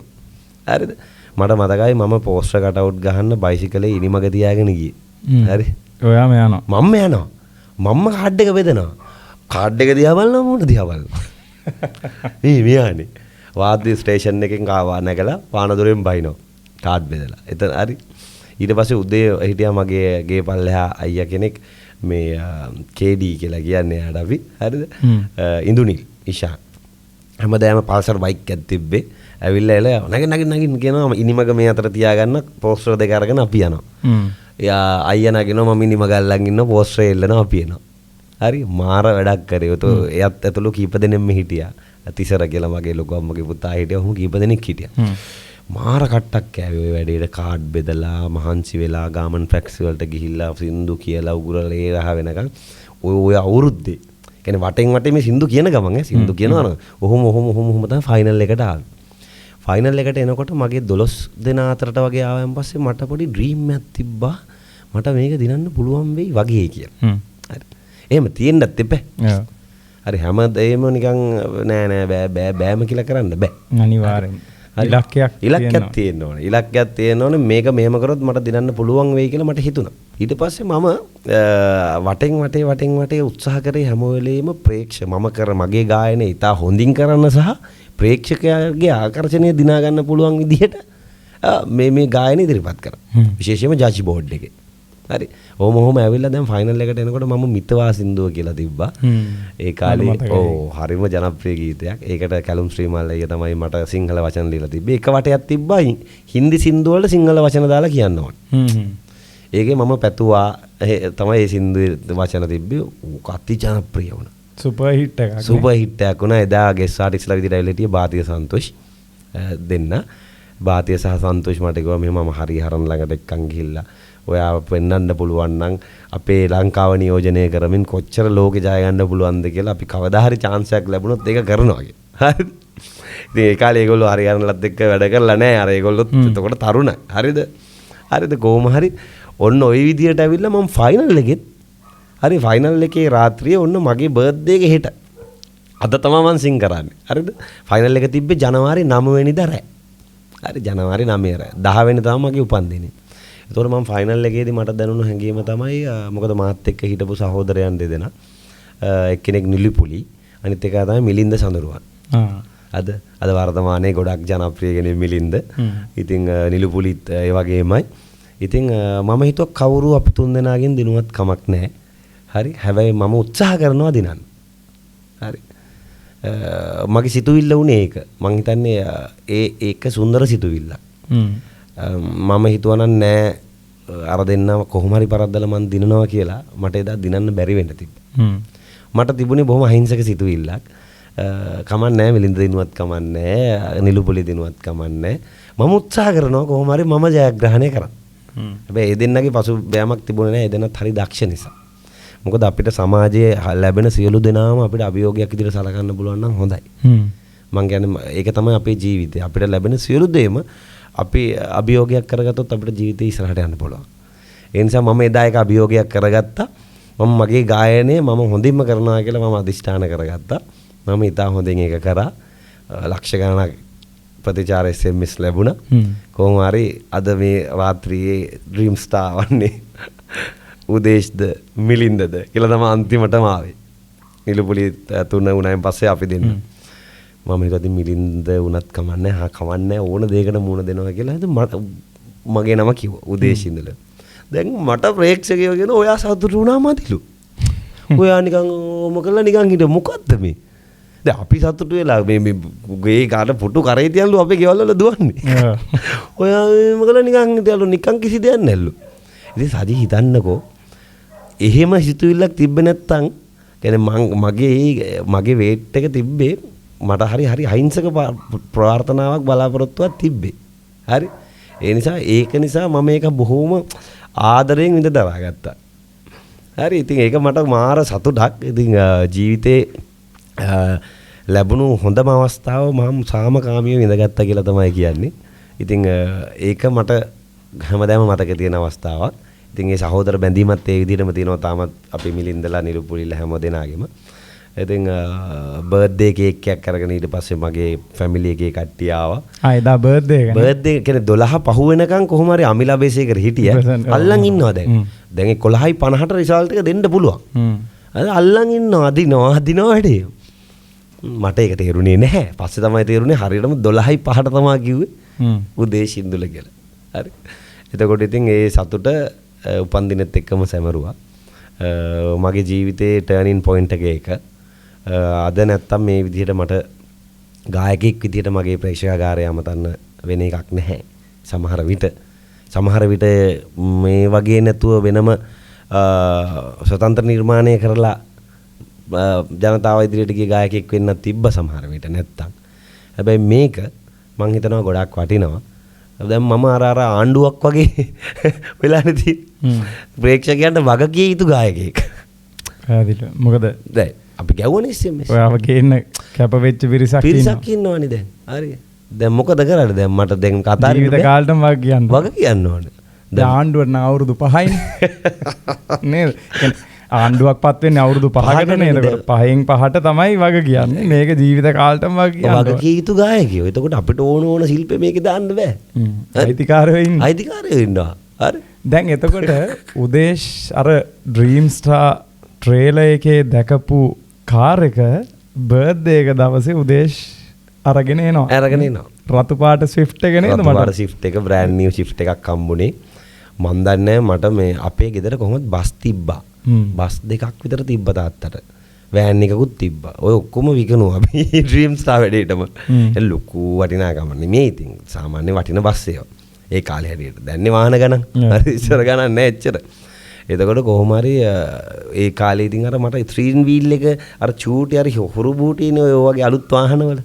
හරිද? මට මතකයි මම පෝස්ටර් කට් අවුට් ගහන්න බයිසිකලේ ඉනිමග තියාගෙන ගියේ. හරි. ඔයාම යනවා. මම යනවා. මම්ම කාඩ් එක බෙදනවා. කාඩ් එක දිහා බලනවා මොන දිහා බලනවා. මෙයානේ. වාද්‍ය ස්ටේෂන් එකෙන් ආවා නැගලා පානදුරෙන් බයිනවා. කාඩ් බෙදලා. එතන හරි. ඊට පස්සේ උදේ හිටියා මගේ ගේ පල්ලෙහා අයියා කෙනෙක් මේ KD කියලා කියන්නේ යාට අපි. හරිද? ඉඳුනිල් ඉෂාන්. හැමදාම පල්සර් බයික් එකක් තිබ්බේ. ඇවිල්ලා එල නගින් කියනවා ඉනිමග මේ අතර තියාගන්න පෝස්ටර් දෙක අරගෙන අපි යනවා. එයා අයියා නගිනවා මම ඉනිමග අල්ලන් ඉන්නවා පෝස්ටර් එල්ලනවා අපි එනවා. හරි මාර වැඩක් කරේ. එයත් ඇතුළු කීප දෙනෙක්ම හිටියා. තිසර කියලා මගේ ලොකු අම්මගේ පුතා හිටියා. ඔහොම කීප දෙනෙක් හිටියා. මාර කට්ටක් කෑවේ ඔය වැඩේට කාඩ් බෙදලා මහන්සි වෙලා ගාමන් ෆැක්ටරි වලට ගිහිල්ලා සින්දු කියලා උගුරලා ඒ රහ වෙනකන් ඔය අවුරුද්දේ කියන්නේ වටෙන් වටේ මේ සින්දු කියන ගමන් සින්දු කියනවා නේද ඔහොම තමයි ෆයිනල් එකට ආවේ. ෆයිනල් එකට එනකොට මගේ 12 දෙනා අතරට වගේ ආවයන් පස්සේ මට පොඩි ඩ්‍රීම් එකක් තිබ්බා මට මේක දිනන්න පුළුවන් වෙයි වගේ කියලා. හරි. එහෙම තියෙන්නත් එපා. හරි හැමදේම නිකන් නෑ බෑම කියලා කරන්න බෑ. අනිවාර්යෙන්. ඉලක්කයක් තියෙන්න ඕනේ. ඉලක්කයක් තියෙන්න ඕනේ. මේක මෙහෙම කරොත් මට දිනන්න පුළුවන් වෙයි කියලා මට හිතුණා. ඊට පස්සේ මම වටෙන් වටේ උත්සාහ කරේ හැම වෙලෙම මගේ ගායනය ඉතා හොඳින් කරන්න සහ ප්‍රේක්ෂකයාගේ ආකර්ෂණය දිනා ගන්න පුළුවන් විදිහට මේ ගායන ඉදිරිපත් කරා. විශේෂයෙන්ම ජජ් බෝඩ් එකේ. හරි. ඔහොම ඇවිල්ලා දැන් ෆයිනල් එකට එනකොට මම මිතවා සින්දුව කියලා තිබ්බා. ඒ කාලේ හරිම ජනප්‍රිය ගීතයක්. ඒකට කැලුම් ශ්‍රීමාල් අයියා තමයි මට සිංහල වචන ලියලා තිබ්බේ. එක වටයක් තිබ්බා හින්දි සින්දු වල සිංහල වචන දාලා කියන්න ඕනේ. ඒකේ මම පැතුවා තමයි මේ සින්දුවේ වචන තිබ්බේ. අති ජනප්‍රිය වුණා. සුපර් හිට් එකක්. සුපර් හිට් එකක් වුණා. එදා ගෙස් ආටිස්ලා විදිහට ඇවිල්ලා හිටියේ භාතිය සන්තෝෂ් දෙන්න. භාතිය සහ සන්තෝෂ් මට කිව්වා මෙහෙම මම හරිහරන් ළඟට එක්කන් ගිහිල්ලා ඔයා පෙන්වන්න පුළුවන් නම් අපේ ලංකාව නියෝජනය කරමින් කොච්චර ලෝකෙ ජය ගන්න පුළුවන්ද කියලා අපි කවදා හරි chance එකක් ලැබුණොත් ඒක කරනවා කියලා. හරිද? ඉතින් ඒ කාලේ ඒගොල්ලෝ හරියනලත් එක්ක වැඩ කරලා නැහැ. අර ඒගොල්ලොත් එතකොට තරුණයි. හරිද? කොහොම හරි ඔන්න ওই විදියට ඇවිල්ලා මම ෆයිනල් එකෙත් හරි ෆයිනල් එකේ රාත්‍රියේ ඔන්න මගේ බර්ත්ඩේ එක හෙට. අද තමයි මම සිං කරන්නේ. හරිද? ෆයිනල් එක තිබ්බේ ජනවාරි 9 වෙනිදා රෑ. හරි ජනවාරි 9 රෑ. 10 වෙනිදා තමයි මගේ උපන්දිනේ. ඒතකොට මම ෆයිනල් එකේදී මට දැනුණු හැඟීම තමයි මොකද මාත් එක්ක හිටපු සහෝදරයන් දෙදෙනා එක්කෙනෙක් නිලිපුලි අනිත් එකා තමයි මිලින්ද සඳරුවන්. අද වර්තමානයේ ගොඩක් ජනප්‍රිය කෙනෙක් මිලින්ද. ඉතින් නිලිපුලිත් ඒ වගේමයි. ඉතින් මම හිතුවා කවුරු අපි තුන් දෙනාගෙන් දිනුවත් කමක් නැහැ. හරි. හැබැයි මම උත්සාහ කරනවා දිනන්න. හරි. මගේ සිතුවිල්ල උනේ ඒක. මං හිතන්නේ ඒක සුන්දර සිතුවිල්ලක්. මම හිතුවනම් නෑ අර දෙන්න කොහොම හරි පරද්දලා මං දිනනවා කියලා මට එදා දිනන්න බැරි වෙන්න තිබ්බා. මට තිබුණේ බොහොම අහිංසක සිතුවිල්ලක්. කමක් නෑ මිලින්ද දිනුවත් කමක් නෑ නිලුපොලි දිනුවත් කමක් නෑ. මම උත්සාහ කරනවා කොහොම හරි මම ජයග්‍රහණය කරන්න. හැබැයි ඒ දෙන්නගේ පසුබෑමක් තිබුණේ නෑ. ඒ දෙන්නත් හරි දක්ෂ නිසා. මොකද අපිට සමාජයේ ලැබෙන සියලු දෙනාම අපිට අභියෝගයක් විදිහට සලකන්න පුළුවන් නම් හොඳයි. මං කියන්නේ ඒක තමයි අපේ ජීවිතය. අපිට ලැබෙන සියලු දේම අපි අභියෝගයක් කරගත්තොත් අපිට ජීවිතේ ඉස්සරහට යන්න පුළුවන්. ඒ නිසා මම එදා එක අභියෝගයක් කරගත්තා. මම මගේ ගායනය මම හොඳින්ම කරනවා කියලා මම අදිෂ්ඨාන කරගත්තා. මම ඉතා හොඳින් ඒක කරා. ලක්ෂ ගණනක් ප්‍රතිචාර SMS ලැබුණා. කොහොම හරි අද මේ රාත්‍රියේ ඩ්‍රීම් ස්ටාර් වන්නේ උදේශ්ද මිලින්දද කියලා තමයි අන්තිමටම ආවේ. නිලුපුලි 3 වුණායින් පස්සේ අපි දෙන්න. මම හිතුවා මිලින්ද වුණත් කමන්නේ හා කමන්නේ ඕන දෙයකට මුණ දෙනවා කියලා. ඉතින් මගේ නම කිව්වා උදේශ ඉඳලා. දැන් මට ප්‍රේක්ෂකයෝ කියන ඔයා සතුටු වුණා මදිලු. ඔයා නිකන් මොකලා නිකන් හිට මොකද්ද මේ? දැන් අපි සතුටු වෙලා මේ ගේ කාට පුටු කරේ තියන්ලු අපේ ගෙවල් වල දුවන්නේ. ඔයා මොකලා නිකන් හිටියලු නිකන් කිසි දෙයක් නැල්ලු. ඉතින් සජි හිතන්නකෝ එහෙම හිතුවිල්ලක් තිබ්බ නැත්තම් කියන්නේ මගේ වේට් එක තිබ්බේ මට හරි අහිංසක ප්‍රාර්ථනාවක් බලාපොරොත්තුවක් තිබ්බේ. හරි. ඒ නිසා ඒක නිසා මම මේක බොහොම ආදරයෙන් විඳ දරාගත්තා. හරි. ඉතින් ඒක මට මාර සතුටක්. ඉතින් ජීවිතේ ලැබුණු හොඳම අවස්ථාව මම සාමකාමීව විඳගත්තා කියලා තමයි කියන්නේ. ඉතින් ඒක මට හැමදාම මතක තියෙන අවස්ථාවක්. ඉතින් ඒ සහෝදර බැඳීමත් ඒ විදිහටම තියෙනවා තාමත් අපි මිලින්දලා නිරුපුලිලා හැම දෙනාගෙම. ඉතින් බර්ත්ඩේ කේක් එකක් අරගෙන ඊට පස්සේ මගේ ෆැමිලි එකේ කට්ටිය ආවා. එදා බර්ත්ඩේ එක. බර්ත්ඩේ කියන්නේ 12 පහ වෙනකන් කොහොම හරි අමිලා බේසේකර හිටියා. අල්ලන් ඉන්නවා දැන්. දැන් 11යි 50ට රිසල්ට් එක දෙන්න පුළුවන්. අල්ලන් ඉන්නවා අදිනවා වැඩේ. මට ඒක තේරුනේ නැහැ. පස්සේ තමයි තේරුනේ හරියටම 12යි 5ට තමයි කිව්වේ. උදේ සින්දුල කියලා. හරි. එතකොට ඉතින් ඒ සතුට උපන්දිනෙත් එක්කම සැමරුවා. මගේ ජීවිතේ ටර්නින් පොයින්ට් එක ඒක. අද නැත්තම් මේ විදිහට මට ගායකයෙක් විදිහට මගේ ප්‍රේක්ෂකාගාරය අමතන්න වෙන එකක් නැහැ. සමහර විට මේ වගේ නැතුව වෙනම ස්වතන්ත්‍ර නිර්මාණය කරලා ජනතාව ඉදිරියට ගිය ගායකයෙක් වෙන්නත් තිබ්බ සමහර විට නැත්තම්. හැබැයි මේක මං හිතනවා ගොඩක් වටිනවා. දැන් මම අර ආණ්ඩුවක් වගේ වෙලානේ තියෙන්නේ. ප්‍රේක්ෂකයන්ට වග කිය යුතු ගායකයෙක්. මොකද දැන් අපි ගැව්වනේ SMS. ඔයාව ගේන්න කැප වෙච්ච පිරිසක් ඉන්නවනේ දැන්. හරි. දැන් මොකද කරන්නේ? දැන් මට දැන් කතා ජීවිත කාලෙටම වග කියන්න ඕනේ. දැන් ආණ්ඩුවට අවුරුදු 5යි නේද? ආණ්ඩුවක් පත් වෙන්නේ අවුරුදු 5කට නේද? 5න් 5ට තමයි වග කියන්නේ. මේක ජීවිත කාලෙටම වග කියන්නේ. වග කිය යුතු ගායකයෝ. එතකොට අපිට ඕන ශිල්පේ මේකේ දාන්න බෑ. අයිතිකාරයෝ ඉන්නවා. හරි. දැන් එතකොට උදේෂ් අර ඩ්‍රීම් ස්ටාර් ට්‍රේලර් එකේ දැකපු කාර් එක බර්ත්ඩේ එක දවසේ උදේෂ් අරගෙන එනවා. රතු පාට ස්විෆ්ට් එක නේද? රතු පාට ස්විෆ්ට් එක බ්‍රෑන්ඩ් නිව් ස්විෆ්ට් එකක් හම්බුනේ. මන් දන්නේ මට මේ අපේ ගෙදර කොහොමද බස් තිබ්බා. බස් දෙකක් විතර තිබ්බ තාත්තට. වෑන් එකකුත් තිබ්බා. ඔය ඔක්කොම විකනුවා අපි ඩ්‍රීම් ස්ටාර් වැඩේටම. ඒ ලොකු වටිනාකම නෙමෙයි ඉතින්. සාමාන්‍ය වටින බස් ඒවා. ඒ කාලේ හැටියට. දැන්නේ වාහන ගණන්. හරි ඉස්සර ගණන් නැහැ එච්චර. එතකොට කොහොම හරි ඒ කාලේ ඉතින් අර මට 3 wheel එක අර චූටි හරි හොරු බූටිනේ ඔය වගේ අලුත් වාහනවල.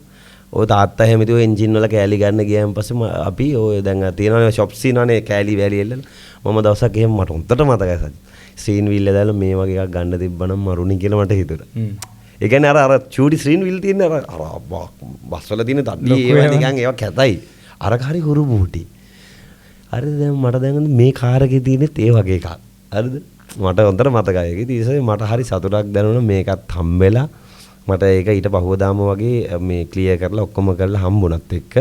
ඔය තාත්තා හැමති ඔය එන්ජින් වල කෑලි ගන්න ගියාන් පස්සේ අපි ඔය දැන් තියෙනවා shops ඉනවනේ කෑලි වැලි එල්ලන. මම දවසක් එහෙම මට හොඳට මතකයි සජ්. 3 wheel එක දාලා මේ වගේ එකක් ගන්න තිබ්බනම් මරුණි කියලා මට හිතුණා. ඒ කියන්නේ අර චූටි 3 wheel තියෙන අර බස් වල තියෙන තඩි ඒවා නිකන් ඒවා කැතයි. අර හරි හොරු බූටි. හරිද දැන් මට දැන් මේ කාර් එකේ තියෙනෙත් ඒ වගේ එකක්. හරිද? මට හොඳට මතකයි. ඒක ඉතින් මට හරි සතුටක් දැනුණා මේකත් හම්බෙලා. මට ඒක ඊට පහුවදාම වගේ මේ ක්ලියර් කරලා ඔක්කොම කරලා හම්බුණත් එක්ක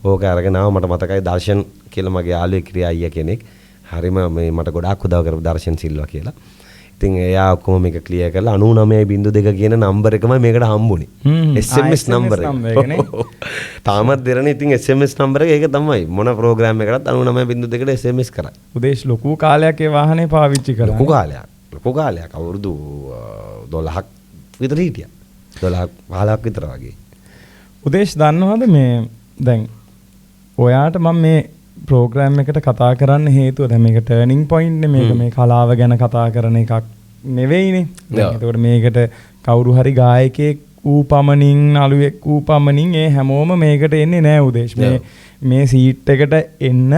ඕක අරගෙන ආව. මට මතකයි දර්ශන් කියලා මගේ යාළුවෙක් ක්‍රියා අයියා කෙනෙක්. හරිම මේ මට ගොඩාක් උදව් කරපු දර්ශන් සිල්වා කියලා. ඉතින් එයා ඔක්කොම මේක ක්ලියර් කරලා 99.2 කියන නම්බර් එකමයි මේකට හම්බුනේ. SMS නම්බර් එක. තාමත් දෙරනේ ඉතින් SMS නම්බර එක ඒක තමයි. මොන ප්‍රෝග්‍රෑම් එකකටත් 99.2ට SMS කරා. උදේෂ් ලොකු කාලයක් ඒ වාහනේ පාවිච්චි කරා. ලොකු කාලයක්. අවුරුදු 12ක් විතර හිටියා. 12-15ක් විතර වගේ. උදේෂ් දන්නවද මේ දැන් ඔයාට මම මේ ප්‍රෝග්‍රෑම් එකට කතා කරන්න හේතුව දැන් මේක ටර්නින් පොයින්ට් නේ මේක මේ කලාව ගැන කතා කරන එකක් නෙවෙයිනේ. දැන් ඒකට මේකට කවුරු හරි ගායකයෙක් ඌ පමණින් නළුවෙක් ඌ පමණින් ඒ හැමෝම මේකට එන්නේ නෑ උදේෂ්. මේ සීට් එකට එන්න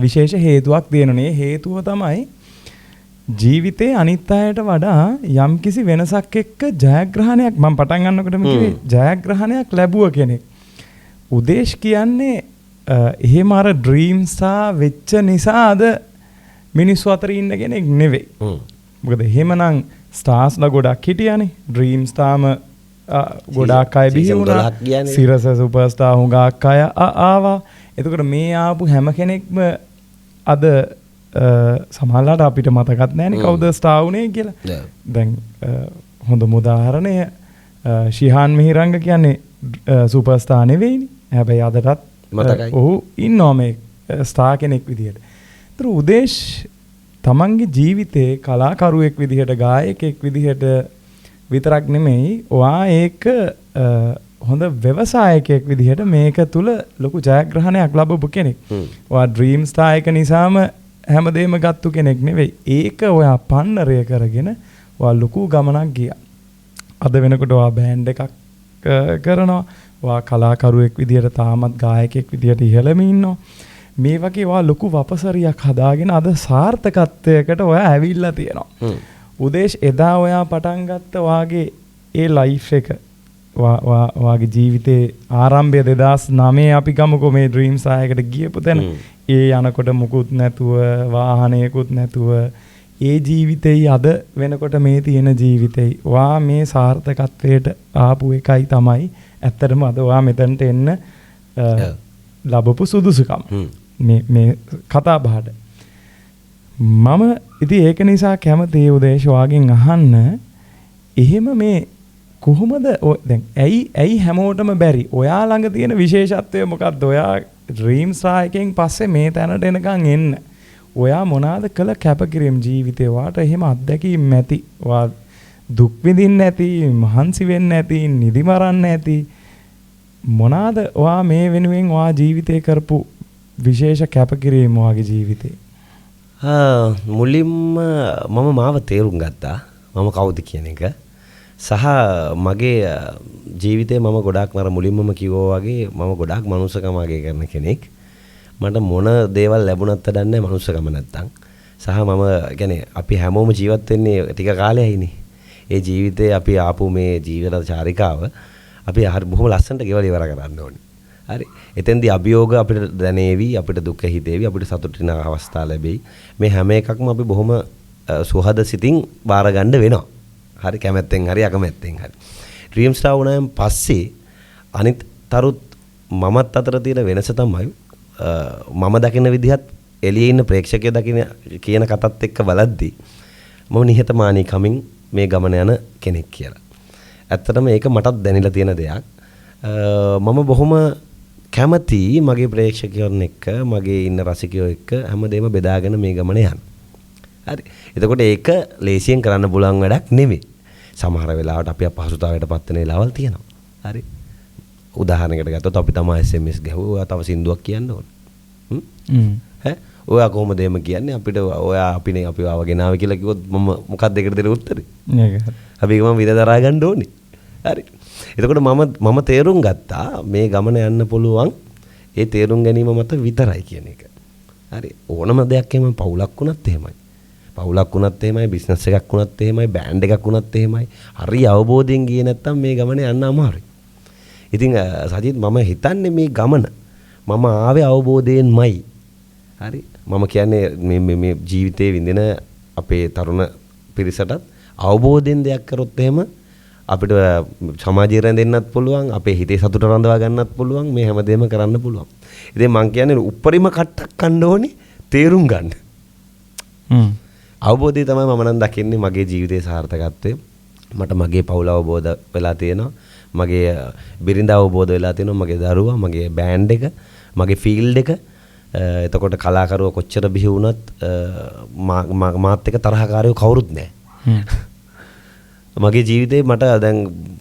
විශේෂ හේතුවක් තියෙනනේ. හේතුව තමයි ජීවිතේ අනිත් අයට වඩා යම්කිසි වෙනසක් එක්ක ජයග්‍රහණයක් මම පටන් ගන්නකොටම කිව්වේ ජයග්‍රහණයක් ලැබුව කෙනෙක්. උදේෂ් කියන්නේ එහෙම අර ඩ්‍රීම් ස්ටාර් වෙච්ච නිසා අද මිනිස්සු අතර ඉන්න කෙනෙක් නෙවෙයි. මොකද එහෙමනම් ස්ටාර්ස්ලා ගොඩක් හිටියානේ. ඩ්‍රීම් ස්ටාර්ම ගොඩක් අය බිහි වුණා. සිරස සුපර් ස්ටාර් හුඟක් අය ආවා. එතකොට මේ ආපු හැම කෙනෙක්ම අද සමහරවිට අපිට මතකත් නැහැනේ කවුද ස්ටාර් වුණේ කියලා. දැන් හොඳම උදාහරණය ශිහාන් මිහිරංග කියන්නේ සුපර් ස්ටාර් නෙවෙයිනේ. හැබැයි අදටත් ඔහු ඉන්නවා මේ ස්ටාර් කෙනෙක් විදිහට. ඒතර උදේෂ් තමන්ගේ ජීවිතේ කලාකරුවෙක් විදිහට ගායකයෙක් විදිහට විතරක් නෙමෙයි ඔයා ඒක හොඳ ව්‍යවසායකයෙක් විදිහට මේක තුල ලොකු ජයග්‍රහණයක් ලැබපු කෙනෙක්. ඔයා ඩ්‍රීම් ස්ටාර් එක නිසාම හැමදේම ගත්තු කෙනෙක් නෙවෙයි. ඒක ඔයා පන්නරය කරගෙන ඔයා ලොකු ගමනක් ගියා. අද වෙනකොට ඔයා බෑන්ඩ් එකක් කරනවා. ඔයා කලාකරුවෙක් විදිහට තාමත් ගායකයෙක් විදිහට ඉහළම ඉන්නවා. මේ වගේ ඔයා ලොකු වපසරියක් හදාගෙන අද සාර්ථකත්වයකට ඔයා ඇවිල්ලා තියෙනවා. උදේෂ් එදා ඔයා පටන් ගත්ත ඔයාගේ ඒ ලයිෆ් එක වාගේ ජීවිතේ ආරම්භය 2009 අපි ගමුකෝ මේ ඩ්‍රීම්ස් ආයකට ගියපු තැන. ඒ යනකොට මුකුත් නැතුව වාහනයකුත් නැතුව ඒ ජීවිතේ අද වෙනකොට මේ තියෙන ජීවිතේ වා මේ සාර්ථකත්වයට ආපු එකයි තමයි ඇත්තටම අද වා මෙතනට එන්න ලැබපු සුදුසුකම. මේ කතා බහට මම ඉතින් ඒක නිසා කැමති උදේශ වාගෙන් අහන්න එහෙම මේ කොහොමද දැන් ඇයි හැමෝටම බැරි? ඔයා ළඟ තියෙන විශේෂත්වය මොකක්ද? ඔයා ඩ්‍රීම්ස් එකෙන් පස්සේ මේ තැනට එනකන් එන්න. ඔයා මොනවාද කළ කැපකිරීම ජීවිතේ? වාට එහෙම අත්දැකීම් ඇති. වා දුක් විඳින්න ඇති, මහන්සි වෙන්න ඇති, නිදි මරන්න ඇති. මොනවාද ඔයා මේ වෙනුවෙන් ඔයා ජීවිතේ කරපු විශේෂ කැපකිරීම වාගේ ජීවිතේ? මුලින්ම මම මාව තේරුම් ගත්තා. මම කවුද කියන එක. සහ මගේ ජීවිතේ මම ගොඩාක් මර මුලින්මම කිව්වා වගේ මම ගොඩාක් මනුස්සකම අගය කරන කෙනෙක්. මට මොන දේවල් ලැබුණත් දන්නේ මනුස්සකම නැත්තම්. සහ මම කියන්නේ අපි හැමෝම ජීවත් වෙන්නේ ටික කාලයයිනේ. ඒ ජීවිතේ අපි ආපු මේ ජීවිත චාරිකාව අපි බොහොම ලස්සනට ගෙවල ඉවර කරන්න ඕනේ. හරි. එතෙන්දී අභියෝග අපිට දැනේවි, අපිට දුක හිතේවි, අපිට සතුට වෙන අවස්ථා ලැබෙයි. මේ හැම එකක්ම අපි බොහොම සුහද සිතින් බාර ගන්න වෙනවා. හරි, කැමැත්තෙන් හරි අකමැත්තෙන් හරි. ඩ්‍රීම් ස්ටාර් වුණාම පස්සේ අනිත් තරුත් මමත් අතර තියෙන වෙනස තමයි මම දකින විදිහත් එළියේ ඉන්න ප්‍රේක්ෂකයෝ දකින කියන කතත් එක්ක බලද්දී මම නිහතමානී කමින් මේ ගමන යන කෙනෙක් කියලා. ඇත්තටම ඒක මටත් දැනෙලා තියෙන දෙයක්. මම බොහොම කැමති මගේ ප්‍රේක්ෂකයන් එක්ක, මගේ ඉන්න රසිකයෝ එක්ක හැමදේම බෙදාගෙන මේ ගමන යන්න. හරි. එතකොට ඒක ලේසියෙන් කරන්න පුළුවන් වැඩක් නෙමෙයි. සමහර වෙලාවට අපි අපහසුතාවයට පත් වෙන වෙලාවල් තියෙනවා. හරි. උදාහරණයකට ගත්තොත් අපි තමයි SMS ගැහුවා, තව සින්දුවක් කියන්න ඕන. ඈ ඔයා කොහොමද එහෙම කියන්නේ? අපිට ඔයා අපිනේ අපි ආව ගෙනාව කියලා කිව්වොත් මම මොකක්ද ඒකට දෙන උත්තරේ? මේක. අපි ඒක මම විඳ දරා ගන්න ඕනේ. හරි. එතකොට මම තේරුම් ගත්තා මේ ගමන යන්න පුළුවන් ඒ තේරුම් ගැනීම මත විතරයි කියන එක. හරි. ඕනම දෙයක් එහෙම පවුලක් වුණත් එහෙමයි. පවුලක් වුණත් එහෙමයි, බිස්නස් එකක් වුණත් එහෙමයි, බෑන්ඩ් එකක් වුණත් එහෙමයි. හරි අවබෝධයෙන් ගියේ නැත්තම් මේ ගමන යන්න අමාරුයි. ඉතින් සජිත් මම හිතන්නේ මේ ගමන මම ආවේ අවබෝධයෙන්මයි. හරි. මම කියන්නේ මේ ජීවිතේ විඳින අපේ තරුණ පිරිසටත් අවබෝධයෙන් දෙයක් කරොත් එහෙම අපිට සමාජය රැඳෙන්නත් පුළුවන්, අපේ හිතේ සතුට රඳවා ගන්නත් පුළුවන්, මේ හැමදේම කරන්න පුළුවන්. ඉතින් මම කියන්නේ උපරිම කට්ටක් කන්න ඕනේ තේරුම් ගන්න. අවබෝධය තමයි මම නම් දකින්නේ මගේ ජීවිතයේ සාර්ථකත්වය. මට මගේ පවුල අවබෝධ වෙලා තියෙනවා. මගේ බිරිඳ අවබෝධ වෙලා තියෙනවා, මගේ දරුවා, මගේ බෑන්ඩ් එක, මගේ ෆීල්ඩ් එක. එතකොට කලාකරුවා කොච්චර බිහි වුණත් මාත් එක්ක තරහකාරයෝ කවුරුත් නැහැ. මගේ ජීවිතේ මට දැන්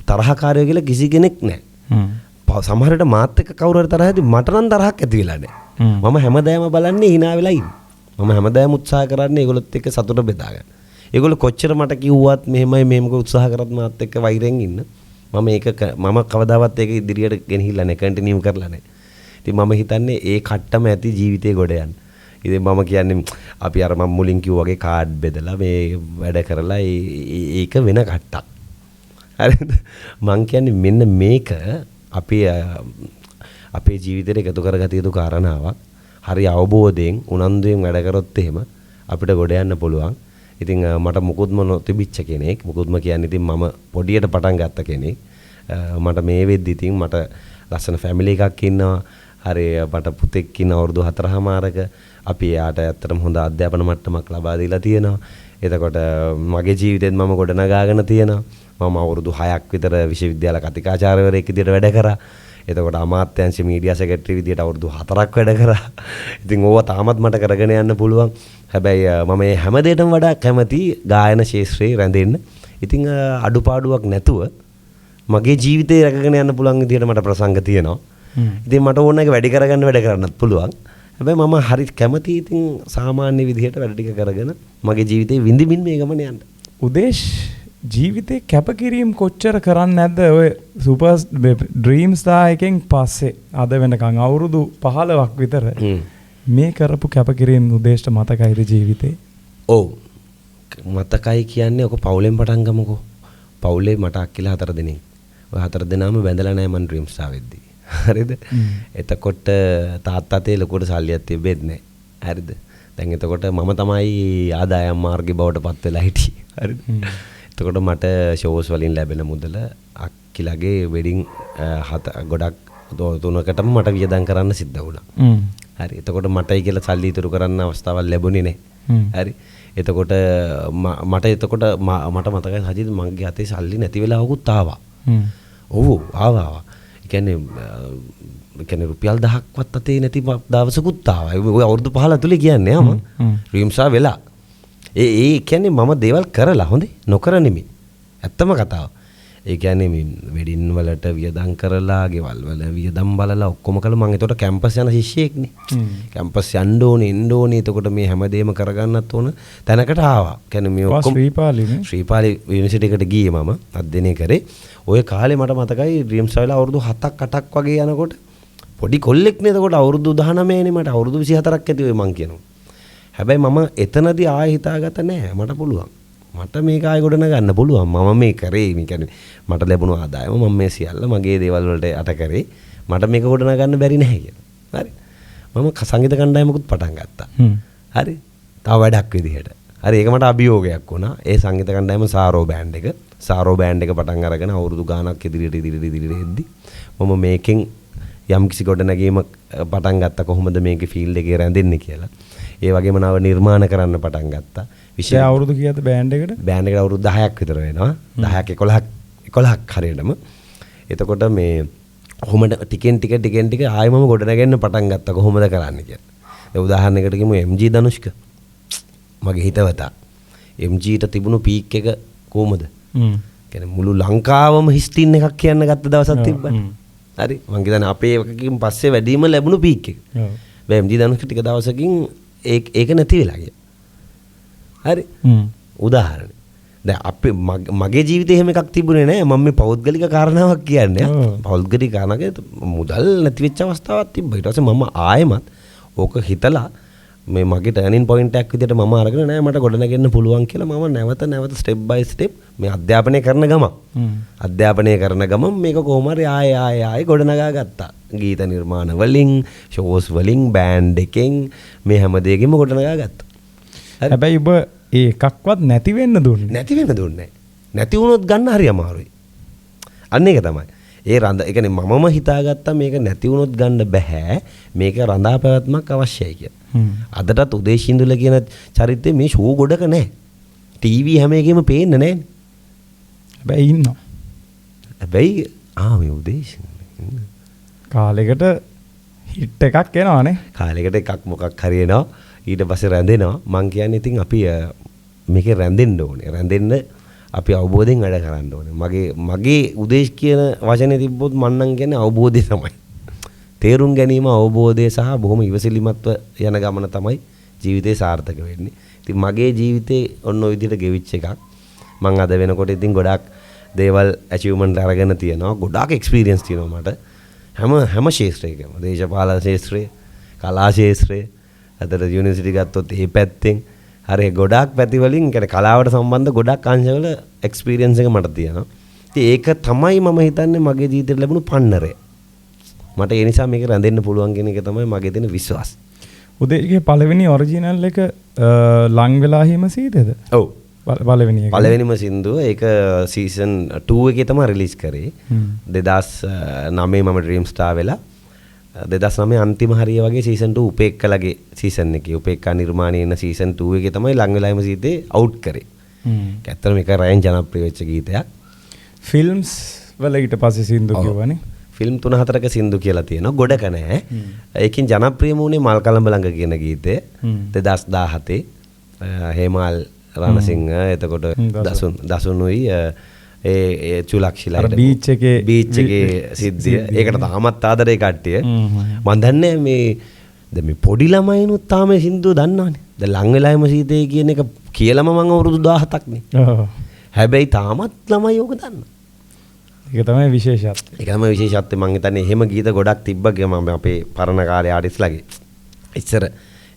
තරහකාරයෝ කියලා කිසි කෙනෙක් නැහැ. සමහර විට මාත් එක්ක කවුරු හරි තරහ ඇති මට නම් තරහක් ඇති වෙලා නැහැ. මම හැමදාම බලන්නේ hina වෙලා ඉන්න. මම හැමදාම උත්සාහ කරන්නේ ඒගොල්ලොත් එක්ක සතුට බෙදා ගන්න. ඒගොල්ලෝ කොච්චර මට කිව්වත් මෙහෙමයි මෙහෙමක උත්සාහ කරත් මාත් එක්ක වෛරෙන් ඉන්න. මම කවදාවත් ඒක ඉදිරියට ගෙනහිල්ලා නැහැ, කන්ටිනියු කරලා නැහැ. ඉතින් මම හිතන්නේ ඒ කට්ටම ඇති ජීවිතේ ගොඩ යන්න. ඉතින් මම කියන්නේ අපි අර මම මුලින් කිව්වා වගේ කාඩ් බෙදලා මේ වැඩ කරලා ඒක වෙන කට්ටක්. හරිද? මං කියන්නේ මෙන්න මේක අපි අපේ ජීවිතේට එකතු කරගත යුතු කාරණාවක්. හරි අවබෝධයෙන් උනන්දුවෙන් වැඩ කරොත් එහෙම අපිට ගොඩ යන්න පුළුවන්. ඉතින් මට මුකුත්ම නොතිබිච්ච කෙනෙක්, මුකුත්ම කියන්නේ ඉතින් මම පොඩියට පටන් ගත්ත කෙනෙක්. මට මේ වෙද්දි ඉතින් මට ලස්සන ෆැමිලි එකක් ඉන්නවා. හරි මට පුතෙක් ඉන්න අවුරුදු 4මාරක. අපි එයාට ඇත්තටම හොඳ අධ්‍යාපන මට්ටමක් ලබා දීලා තියෙනවා. එතකොට මගේ ජීවිතේත් මම ගොඩනගාගෙන තියෙනවා. මම අවුරුදු 6ක් විතර විශ්වවිද්‍යාල කතිකාචාර්යවරයෙක් විදිහට වැඩ කරා. එතකොට අමාත්‍යාංශ මීඩියා සෙක්‍රටරි විදිහට අවුරුදු 4ක් වැඩ කරා. ඉතින් ඕවා තාමත් මට කරගෙන යන්න පුළුවන්. හැබැයි මම මේ හැම දෙයකටම වඩා කැමති ගායන ශාස්ත්‍රයේ රැඳෙන්න. ඉතින් අඩුපාඩුවක් නැතුව මගේ ජීවිතේ රැකගෙන යන්න පුළුවන් විදිහට මට ප්‍රසංග තියෙනවා. ඉතින් මට ඕන එක වැඩි කරගන්න වැඩ කරන්නත් පුළුවන්. හැබැයි මම හරි කැමති ඉතින් සාමාන්‍ය විදිහට වැඩ ටික කරගෙන මගේ ජීවිතේ විඳින්න මේ ගමන යන්න. උදේශ් ජීවිතේ කැපකිරීම කොච්චර කරන්නේ නැද්ද ඔය සුපර් ඩ්‍රීම්ස් එකෙන් පස්සේ අද වෙනකන් අවුරුදු 15ක් විතර මේ කරපු කැපකිරීම උදේශට මතකයිද ජීවිතේ? ඔව් මතකයි කියන්නේ ඔක පවුලෙන් පටන් ගමුකෝ. පවුලේ මට අක්කිලා 4 දෙනෙක්. ඔය 4 දෙනාම බැඳලා නැහැ මන් ඩ්‍රීම් ස්ටාර් වෙද්දී. හරිද? එතකොට තාත්තා තේ ලොකුට සල්ලියක් තිබෙත් නැහැ. හරිද? දැන් එතකොට මම තමයි ආදායම් මාර්ගේ බවට පත් වෙලා හිටියේ. හරිද? එතකොට මට ෂෝස් වලින් ලැබෙන මුදල අක්කිලගේ වෙඩින් ගොඩක් තුනකටම මට වියදම් කරන්න සිද්ධ වුණා. හරි. එතකොට මටයි කියලා සල්ලි ඉතුරු කරන්න අවස්ථාවක් ලැබුණේ නැහැ. හරි. එතකොට මට මතකයි සජිත් මගේ අතේ සල්ලි නැති වෙලාවකුත් ආවා. ඔව් ආවා. ඒ කියන්නේ රුපියල් 1000ක්වත් අතේ නැති දවසකුත් ආවා. ඔය අවුරුදු 15 ඇතුලේ කියන්නේ මම ඩ්‍රීම්සා වෙලා. ඒ කියන්නේ මම දේවල් කරලා හොඳේ නොකර නෙමෙයි. ඇත්තම කතාව. ඒ කියන්නේ මේ වෙඩින් වලට වියදම් කරලා, ගෙවල් වල වියදම් බලලා ඔක්කොම කළා. මම ඒතකොට කැම්පස් යන ශිෂ්‍යයෙක්නේ. කැම්පස් යන්න ඕනේ, එන්න ඕනේ. එතකොට මේ හැමදේම කරගන්නත් ඕන තැනකට ආවා. කියන්නේ මේ ඔක්කොම ශ්‍රීපාලි යුනිවර්සිටි එකට ගියේ මම අධ්‍යයනය කරේ. ওই කාලේ මට මතකයි ඩ්‍රීම්ස් වෙලා අවුරුදු 7ක් 8ක් වගේ යනකොට පොඩි කොල්ලෙක් නේ. එතකොට අවුරුදු 19 නේ මට අවුරුදු 24ක් ඇති ඔය මං කියනවා. හැබැයි මම එතනදී ආයෙ හිතාගත්ත නෑ මට පුළුවන්. මට මේක ආයෙ ගොඩ නගන්න පුළුවන්. මම මේ කරේ මේ කියන්නේ මට ලැබුණු ආදායම මම මේ සියල්ල මගේ දේවල් වලට අට කරේ. මට මේක ගොඩ නගන්න බැරි නැහැ කියලා. හරි. මම සංගීත කණ්ඩායමකුත් පටන් ගත්තා. හරි. තව වැඩක් විදිහට. හරි ඒක මට අභියෝගයක් වුණා. ඒ සංගීත කණ්ඩායම සාරෝ බෑන්ඩ් එක. සාරෝ බෑන්ඩ් එක පටන් අරගෙන අවුරුදු ගාණක් ඉදිරියට එද්දි මම මේකෙන් යම්කිසි ගොඩනැගීමක් පටන් ගත්තා. කොහොමද මේකේ ෆීල්ඩ් එකේ රැඳෙන්නේ කියලා. ඒ වගේම නව නිර්මාණ කරන්න පටන් ගත්තා. විශේෂ අවුරුදු කීයද බෑන්ඩ් එකට? බෑන්ඩ් එකට අවුරුදු 10ක් විතර වෙනවා. 10ක් 11ක් හරියටම. එතකොට මේ කොහොමද ටිකෙන් ටික ආයෙ මම ගොඩනගන්න පටන් ගත්තා කොහොමද කරන්න කියලා. ඒ උදාහරණයකට කිව්වොත් MG ධනුෂ්ක මගේ හිතවතා. MG ට තිබුණු පීක් එක කොහොමද? කියන්නේ මුළු ලංකාවම හිස්ටින් එකක් කියන්න ගත්ත දවසක් තිබ්බනේ. හරි මං කියන්නේ අපේ එකකින් පස්සේ වැඩිම ලැබුණු පීක් එක. බෑ MG ධනුෂ්ක ටික දවසකින් ඒක නැති වෙලා ගියා. හරි උදාහරණ. දැන් අපේ මගේ ජීවිතේ එහෙම එකක් තිබුණේ නැහැ. මම මේ පෞද්ගලික කාරණාවක් කියන්නේ. පෞද්ගලික කාරණාවක මුදල් නැති වෙච්ච අවස්ථාවක් තිබ්බා. ඊට පස්සේ මම ආයෙමත් ඕක හිතලා මේ මගේ ටර්නින් පොයින්ට් එකක් විදිහට මම අරගෙන නෑ මට ගොඩනගෙන්න පුළුවන් කියලා මම නැවත ස්ටෙප් බයි ස්ටෙප් මේ අධ්‍යාපනය කරන ගමන් මේක කොහොම හරි ආයෙ ගොඩනගා ගත්තා. ගීත නිර්මාණ වලින්, ෂෝස් වලින්, බෑන්ඩ් එකෙන් මේ හැම දෙයකින්ම ගොඩනගා ගත්තා. හැබැයි ඔබ ඒ එකක්වත් නැති වෙන්න දුන්නේ නැති වුණොත් ගන්න හරි අමාරුයි. අන්න ඒක තමයි. ඒ ඒ කියන්නේ මමම හිතාගත්තා මේක නැති වුණොත් ගන්න බෑ. මේක රඳා පැවැත්මක් අවශ්‍යයි කියලා. අදටත් උදේශින්දුල කියන චරිතේ මේ ෂෝ ගොඩක නැහැ. ටීවී හැම එකෙම පේන්නේ නැහැ. හැබැයි ඉන්නවා. හැබැයි මේ උදේශින්දුල කාලෙකට හිට් එකක් එනවානේ. කාලෙකට එකක් මොකක් හරි එනවා. ඊට පස්සේ රැඳෙනවා. මං කියන්නේ ඉතින් අපි මේකේ රැඳෙන්න ඕනේ. රැඳෙන්න අපි අවබෝධයෙන් වැඩ කරන්න ඕනේ. මගේ උදේශ කියන වචනේ තිබ්බොත් මම නම් කියන්නේ අවබෝධය තමයි. තේරුම් ගැනීම අවබෝධය සහ බොහොම ඉවසිලිමත්ව යන ගමන තමයි ජීවිතේ සාර්ථක වෙන්නේ. ඉතින් මගේ ජීවිතේ ඔන්න ඔය විදිහට ගෙවිච්ච එකක්. මං අද වෙනකොට ඉතින් ගොඩාක් දේවල් ඇචීව්මන්ට් අරගෙන තියෙනවා. ගොඩාක් එක්ස්පීරියන්ස් තියෙනවා මට. හැම ශාස්ත්‍රයකම. දේශපාලන ශාස්ත්‍රය, කලා ශාස්ත්‍රය, අතට යුනිවර්සිටි ගත්තොත් ඒ පැත්තෙන් හරි ගොඩාක් පැති වලින් කියන්නේ කලාවට සම්බන්ධ ගොඩක් අංශවල එක්ස්පීරියන්ස් එක මට තියෙනවා. ඉතින් ඒක තමයි මම හිතන්නේ මගේ ජීවිතේට ලැබුණු පන්නරය. මට ඒ නිසා මේක රැඳෙන්න පුළුවන් කියන එක තමයි මගේ තියෙන විශ්වාසය. උදේගේ පළවෙනි ඔරිජිනල් එක ලං වෙලා හිම සීතේද? ඔව්. පළවෙනිම සින්දුව ඒක සීසන් 2 එකේ තමයි රිලීස් කරේ. 2009 මම ඩ්‍රීම් ස්ටාර් වෙලා 2009 අන්තිම හරිය වගේ සීසන් 2 උපේක්කලගේ සීසන් එකේ උපේක්කා නිර්මාණයේ ඉන්න සීසන් 2 එකේ තමයි ලං වෙලා හිම සීතේ අවුට් කරේ. ඇත්තටම මේක රයන් ජනප්‍රිය වෙච්ච ගීතයක්. ෆිල්ම්ස් වල ඊට පස්සේ සින්දු කියවනේ. ෆිල්ම් 3-4ක සින්දු කියලා තියෙනවා. ගොඩක නැහැ. ඒකෙන් ජනප්‍රියම වුණේ මල් කලඹ ළඟ කියන ගීතය. 2017 හේමාල් රණසිංහ එතකොට දසුනුයි ඒ චුලක්ෂිලා බීච් එකේ සිද්ධිය. ඒකට තාමත් ආදරේ කට්ටිය. මම දන්නේ මේ පොඩි ළමයිනුත් තාම සින්දුව දන්නවනේ. දැන් ලං වෙලාවෙම සීතේ කියන එක කියලාම මම අවුරුදු 17ක් නේ. හැබැයි තාමත් ළමයි ඕක දන්නවා. ඒක තමයි විශේෂත්වය. ඒක තමයි විශේෂත්වය. මම හිතන්නේ එහෙම ගීත ගොඩක් තිබ්බා ගියා මම අපේ පරණ කාලේ ආටිස්ලාගේ. ඉස්සර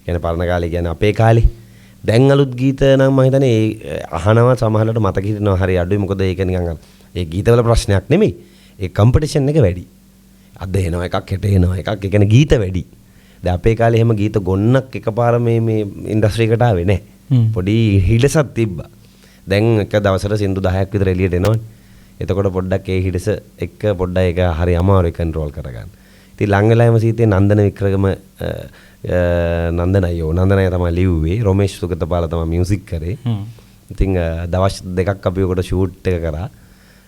කියන්නේ පරණ කාලේ කියන්නේ අපේ කාලේ. දැන් අලුත් ගීත නම් මම හිතන්නේ අහනවා සමහරවිට මතක හිටිනවා හරි අඩුයි. මොකද ඒක නිකන් ඒ ගීතවල ප්‍රශ්නයක් නෙමෙයි. ඒ කම්පිටිෂන් එක වැඩි. අද එනවා එකක් හෙට එනවා එකක්. ඒ කියන්නේ ගීත වැඩි. දැන් අපේ කාලේ එහෙම ගීත ගොන්නක් එකපාර මේ ඉන්ඩස්ට්‍රි එකට ආවේ නැහැ. පොඩි හිඩසක් තිබ්බා. දැන් එක දවසට සින්දු 10ක් විතර එළියට එනවනේ. එතකොට පොඩ්ඩක් ඒ හිඩස එක්ක පොඩ්ඩක් ඒක හරි අමාරුයි කන්ට්‍රෝල් කරගන්න. ඉතින් ලං වෙලාවෙම සීතේ නන්දන වික්‍රම නන්දනයෝ තමයි ලිව්වේ. රොමේෂ් සුගතපාල තමයි මියුසික් කරේ. ඉතින් දවස් දෙකක් අපි උකට ෂූට් එක කරා.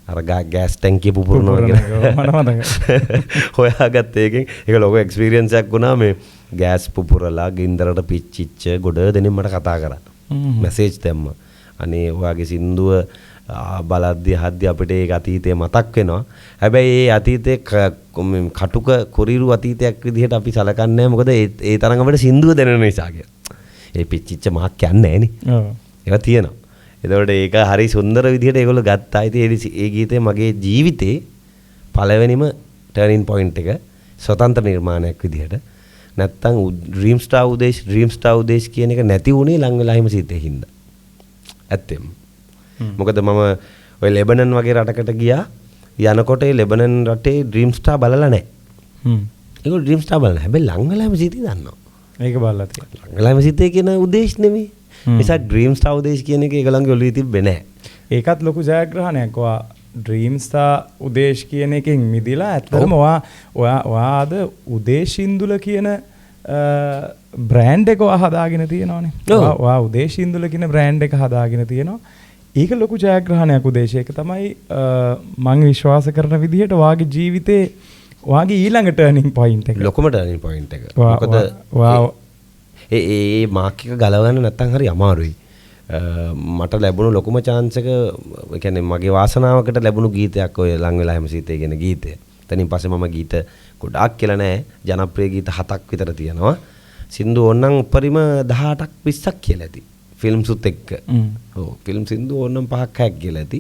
අර ගෑස් ටැංකිය පුපුරනවා කියලා. හොයාගත්ත එකෙන් ඒක ලොකු එක්ස්පීරියන්ස් එකක් වුණා. මේ ගෑස් පුපුරලා ගින්දරට පිච්චිච්ච ගොඩ දෙනෙක් මට කතා කරා. මැසේජ් දැම්මා. අනේ ඔයාගේ සින්දුව බලද්දි හද්දි අපිට ඒ අතීතය මතක් වෙනවා. හැබැයි ඒ අතීතයේ කටුක කුරිරු අතීතයක් විදිහට අපි සලකන්නේ නැහැ. මොකද ඒ තරම් අපිට සින්දුව දැනෙන නිසා කියලා. ඒ පිච්චිච්ච මහක් කියන්නේ නැහැ නේ. ඒවා තියෙනවා. එතකොට ඒක හරි සුන්දර විදිහට ඒගොල්ලෝ ගත්තා. ඉතින් ඒ ගීතේ මගේ ජීවිතේ පළවෙනිම ටර්නින් පොයින්ට් එක ස්වතන්ත්‍ර නිර්මාණයක් විදිහට. නැත්තම් ඩ්‍රීම් ස්ටාර් උදේශ් කියන එක නැති වුණේ ලං වෙලා හිම සීතේ හින්දා. ඇත්තෙම. මොකද මම ඔය ලෙබනන් වගේ රටකට ගියා. යනකොට ඒ ලෙබනන් රටේ ඩ්‍රීම් ස්ටාර් බලලා නැහැ. ඒගොල්ලෝ ඩ්‍රීම් ස්ටාර් බලලා. හැබැයි ලං වෙලා හිම සීතේ දන්නවා. ඒක බලලා තියෙනවා. ලං වෙලා හිම සීතේ කියන උදේශ් නෙමෙයි. නිසා ඩ්‍රීම් ස්ටාර් උදේශ් කියන එක ඒගොල්ලන්ගේ ඔළුවේ තිබ්බේ නැහැ. ඒකත් ලොකු ජයග්‍රහණයක්. ඔයා ඩ්‍රීම් ස්ටාර් උදේශ් කියන එකෙන් මිදිලා ඇත්තටම ඔයා අද උදේශ් ඉන්දුල කියන බ්‍රෑන්ඩ් එක හදාගෙන තියෙනවානේ. ඔයා උදේශ් ඉන්දුල කියන බ්‍රෑන්ඩ් එක හදාගෙන තියෙනවා. ඒක ලොකු ජයග්‍රහණයක් උදේශ්. ඒක තමයි මම විශ්වාස කරන විදිහට ඔයාගේ ජීවිතේ ඔයාගේ ඊළඟ ටර්නින් පොයින්ට් එක. ලොකුම ටර්නින් පොයින්ට් එක. මොකද ඒ මාක් එක ගලවන්න නැත්තම් හරි අමාරුයි. මට ලැබුණු ලොකුම chance එක ඒ කියන්නේ මගේ වාසනාවකට ලැබුණු ගීතයක් ඔය ලං වෙලා හැම සීතේ කියන ගීතය. එතනින් පස්සේ මම ගීත ගොඩාක් කියලා නෑ. ජනප්‍රිය ගීත 7ක් විතර තියෙනවා. සින්දු ඕනනම් උපරිම 18ක් 20ක් කියලා ඇති. ෆිල්ම්සුත් එක්ක. ඔව් ෆිල්ම් සින්දු ඕනනම් 5ක් 6ක් කියලා ඇති.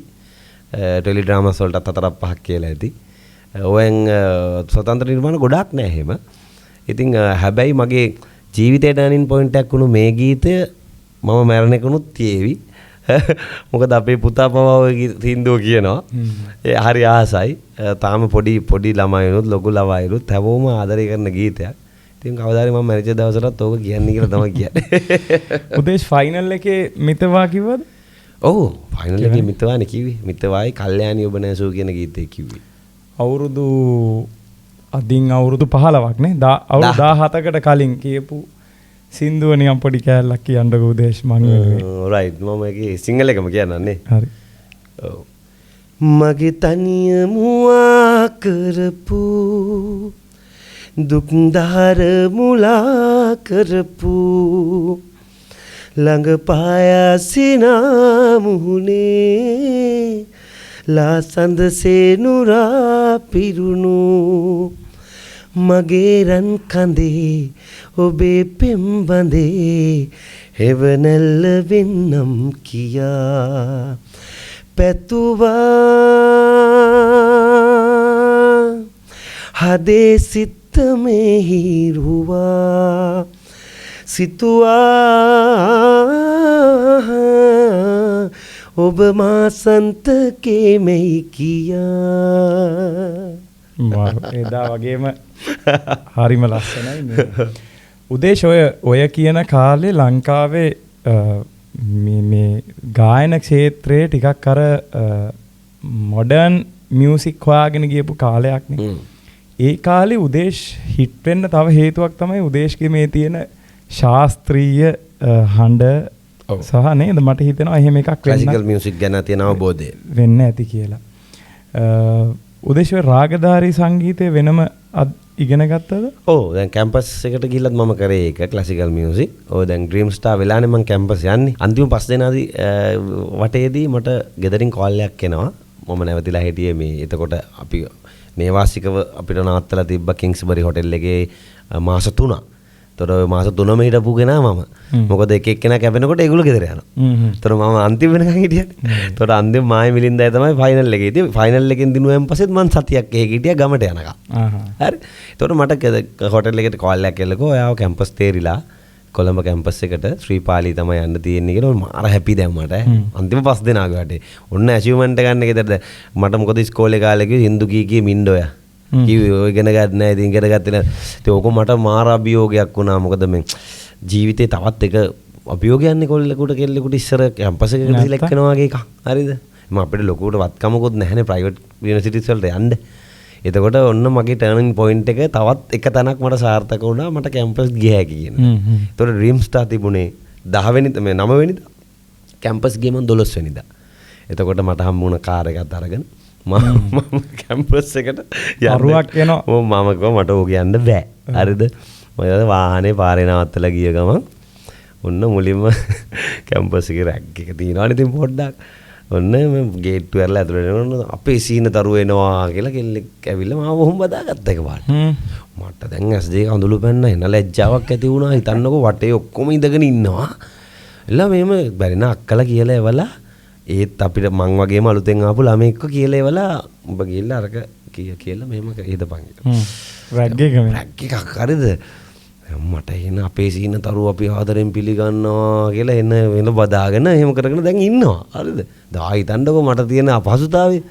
ටෙලි ඩ්‍රාමාස් වලටත් 4ක් 5ක් කියලා ඇති. ඔයෙන් ස්වතන්ත්‍ර නිර්මාණ ගොඩාක් නෑ එහෙම. ඉතින් හැබැයි මගේ ජීවිතේ ටර්නින් පොයින්ට් එකක් වුණු මේ ගීතය මම මැරෙනකනුත් තියේවි. මොකද අපේ පුතා පවා ඔය සින්දුව කියනවා. ඒ හරි ආසයි. තාම පොඩි ළමයිනුත් ලොකු ළමයිනුත් හැමෝම ආදරය කරන ගීතයක්. ඉතින් කවදා හරි මම මැරිච්ච දවසටත් ඕක කියන්නේ කියලා තමයි කියන්නේ. උදේශ් ෆයිනල් එකේ මිතවා කිව්වද? ඔව් ෆයිනල් එකේ මිතවානේ කිව්වේ. මිතවායි කල්යාණි ඔබ නැසූ කියන ගීතේ කිව්වේ. අවුරුදු 15ක් නේ. අවුරුදු 17කට කලින් කියපු සින්දුව නිකන් පොඩි කෑල්ලක් කියන්නකෝ උදේශ් මං වෙනුවෙන්. රයිට් මම ඒකේ සිංගල් එකම කියන්නන්නේ. හරි. ඔව්. මගේ තනිය මුවා කරපු දුක් දහර මුලා කරපු ළඟ පායසිනා මුහුණේ ලාසඳ සේනුරා පිරුණු මගේ රන් කඳේ ඔබේ පෙම්බඳේ හෙවනැල්ල වෙන්නම් කියා පැතුවා හදේ සිත මෙහිරුවා සිතුවා ඔබ මාසන්තකේ මෙහි කියා. එදා වගේම හරිම ලස්සනයි. උදේශ් ඔය කියන කාලේ ලංකාවේ මේ ගායන ක්ෂේත්‍රයේ ටිකක් අර මොඩර්න් මියුසික් හොයාගෙන ගියපු කාලයක් නේ. ඒ කාලේ උදේශ් හිට් වෙන්න තව හේතුවක් තමයි උදේශ්ගේ මේ තියෙන ශාස්ත්‍රීය හඬ සහ නේද මට හිතෙනවා එහෙම එකක් වෙන්න ක්ලාසිකල් මියුසික් ගැන තියෙන අවබෝධය වෙන්න ඇති කියලා. උදේශ් රාගධාරී සංගීතය වෙනම ඉගෙන ගත්තද? ඔව් දැන් කැම්පස් එකට ගිහිල්ලත් මම කරේ ඒක ක්ලාසිකල් මියුසික්. ඔව් දැන් ඩ්‍රීම් ස්ටාර් වෙලානේ මම කැම්පස් යන්නේ. අන්තිම 5 දෙනාදී වටේදී මට ගෙදරින් කෝල් එකක් එනවා. මම නැවතිලා හිටියේ මේ එතකොට අපි නේවාසිකව අපිට නවත්තලා තිබ්බ කිංස්බරි හොටෙල් එකේ මාස 3ක්. තොර මාස 3ම හිටපු කෙනා මම. මොකද එක එක්කෙනා කැපෙනකොට ඒගොල්ලෝ ගෙදර යනවා. තොර මම අන්තිම වෙනකන් හිටියනේ. තොර අන්තිම මායි මිලින්දයි තමයි ෆයිනල් එකේ ඉතින් ෆයිනල් එකෙන් දිනුවෙන් පස්සෙත් මම සතියක් එහෙ හිටියා ගමට යනකම්. හරි. තොර මට හොටෙල් එකට කෝල් එකක් එල්ලකෝ ඔයාව කැම්පස් තේරිලා කොළඹ කැම්පස් එකට ශ්‍රීපාලි තමයි යන්න තියෙන්නේ කියලා මාර හැපි දැන් මට. අන්තිම 5 දෙනාගේ වටේ. ඔන්න ඇචීව්මන්ට් ගන්න එකේද මට මොකද ඉස්කෝලේ කාලේ කිව්වේ හින්දු කී මින්ඩෝය. කිව්වේ ඔය ඉගෙන ගන්න නැහැ ඉතින් ඉගෙන ගත්තේ නැහැ. ඉතින් ඕක මට මාර අභියෝගයක් වුණා. මොකද මේ ජීවිතේ තවත් එක අභියෝගයන්නේ කොල්ලෙකුට කෙල්ලෙකුට ඉස්සර කැම්පස් එකකට සිලෙක්ට් කරනවා වගේ එකක්. හරිද? මම අපිට ලොකුවට වත්කමකුත් නැහැනේ ප්‍රයිවට් යුනිවර්සිටිස් වලට යන්න. එතකොට ඔන්න මගේ ටර්නින් පොයින්ට් එක තවත් එක තැනක් මට සාර්ථක වුණා. මට කැම්පස් ගිය හැකි කියන. එතකොට ඩ්‍රීම් ස්ටාර් තිබුණේ 10 වෙනිදා මේ 9 වෙනිදා. කැම්පස් ගියේ මම 12 වෙනිදා. එතකොට මට හම්බ වුණ කාර් එකත් අරගෙන මම කැම්පස් එකට අරුවක් එනවා. මම කිව්වා මට ඕක යන්න බෑ. හරිද? මම වාහනේ පාරේ නවත්තලා ගිය ගමන් ඔන්න මුලින්ම කැම්පස් එකේ රැග් එක තියෙනවනේ ඉතින් පොඩ්ඩක්. ඔන්න මම ගේට්ටුව ඇරලා ඇතුළට එනකොට අපේ සීන දරුවෝ එනවා කියලා කෙල්ලෙක් ඇවිල්ලා මාව බොහොම බදාගත්ත එකපාරට. මට දැන් ඇස් දෙක අඳුළු පැන්න එන ලැජ්ජාවක් ඇති වුණා. හිතන්නකෝ වටේ ඔක්කොම ඉඳගෙන ඉන්නවා. එලා මෙහෙම බැරින අක්කලා කියලා එවලා ඒත් අපිට මං වගේම අලුතෙන් ආපු ළමෙක්ව කියලා එවලා උඹ ගිහලා අරක කියලා මෙහෙම හේදපන් කියලා. රැග් එක මේ. රැග් එකක් හරිද? මට එන අපේ සීන තරුව අපි ආදරෙන් පිළිගන්නවා කියලා එන බදාගෙන එහෙම කරගෙන දැන් ඉන්නවා. හරිද? දා හිතන්නකෝ මට තියෙන අපහසුතාවය.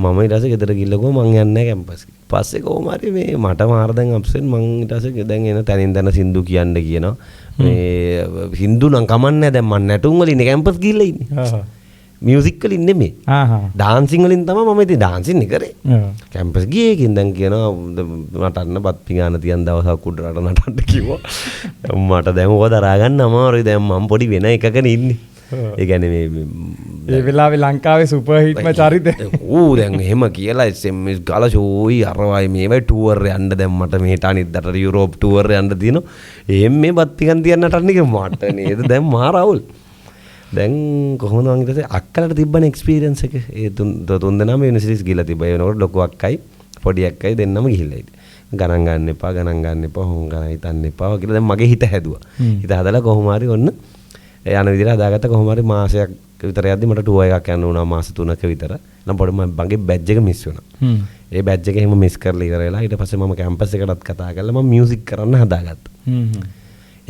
මම ඊට පස්සේ ගෙදර ගිහලා මං යන්නේ නැහැ කැම්පස් එකේ. පස්සේ කොහොම හරි මේ මට මාර දැන් අප්සෙට් මං ඊට පස්සේ දැන් එන තනින් තන සින්දු කියන්න කියනවා. මේ හින්දු නම් කමන්නේ දැන් මං නැටුම් වලින් කැම්පස් ගිහලා ඉන්නේ. මියුසික් වලින් නෙමෙයි. ඩාන්සින් වලින් තමයි මම ඉතින් ඩාන්සින් කරේ. කැම්පස් ගියේ කින් දැන් කියනවා නටන්න බත් පිඟාන තියන් දවසක් උඩරට නටන්න කිව්වා. මට දැන් ඕක දරා ගන්න අමාරුයි. දැන් මම පොඩි වෙන එකකනේ ඉන්නේ. ඒ කියන්නේ මේ වෙලාවේ ලංකාවේ සුපර් හිට්ම චරිත. ඌ දැන් එහෙම කියලා SMS ගාලා ෂෝයි අරවයි මේවයි ටුවර් යන්න දැන් මට මෙහෙට අනිද්දාට යුරෝප් ටුවර් යන්න තියෙනවා. එහෙම මේ බත් පිඟාන තියන් නටන්න කිව්ව මට නේද දැන් මාරවුල්. දැන් කොහොමද මං ඊට පස්සේ අක්කලට තිබ්බනේ එක්ස්පීරියන්ස් එක. ඒ තුන් දෙනාම යුනිවර්සිටිස් ගිහලා තිබ්බා. ඒ වෙනකොට ලොකු අක්කයි පොඩි අක්කයි දෙන්නම ගිහිල්ලා ඉතින්. ගණන් ගන්න එපා හොම් ගණන් හිතන්න එපා කියලා දැන් මගේ හිත හැදුවා. හිත හදලා කොහොම හරි ඔන්න යන විදිහට හදාගත්ත කොහොම හරි මාසයක් විතර යද්දි මට ටුවර් එකක් යන්න වුණා මාස 3ක විතර. නම් පොඩි මගේ බැජ් එක මිස් වුණා. ඒ බැජ් එක එහෙම මිස් කරලා ඉවර වෙලා ඊට පස්සේ මම කැම්පස් එකටත් කතා කරලා මම මියුසික් කරන්න හදාගත්තා.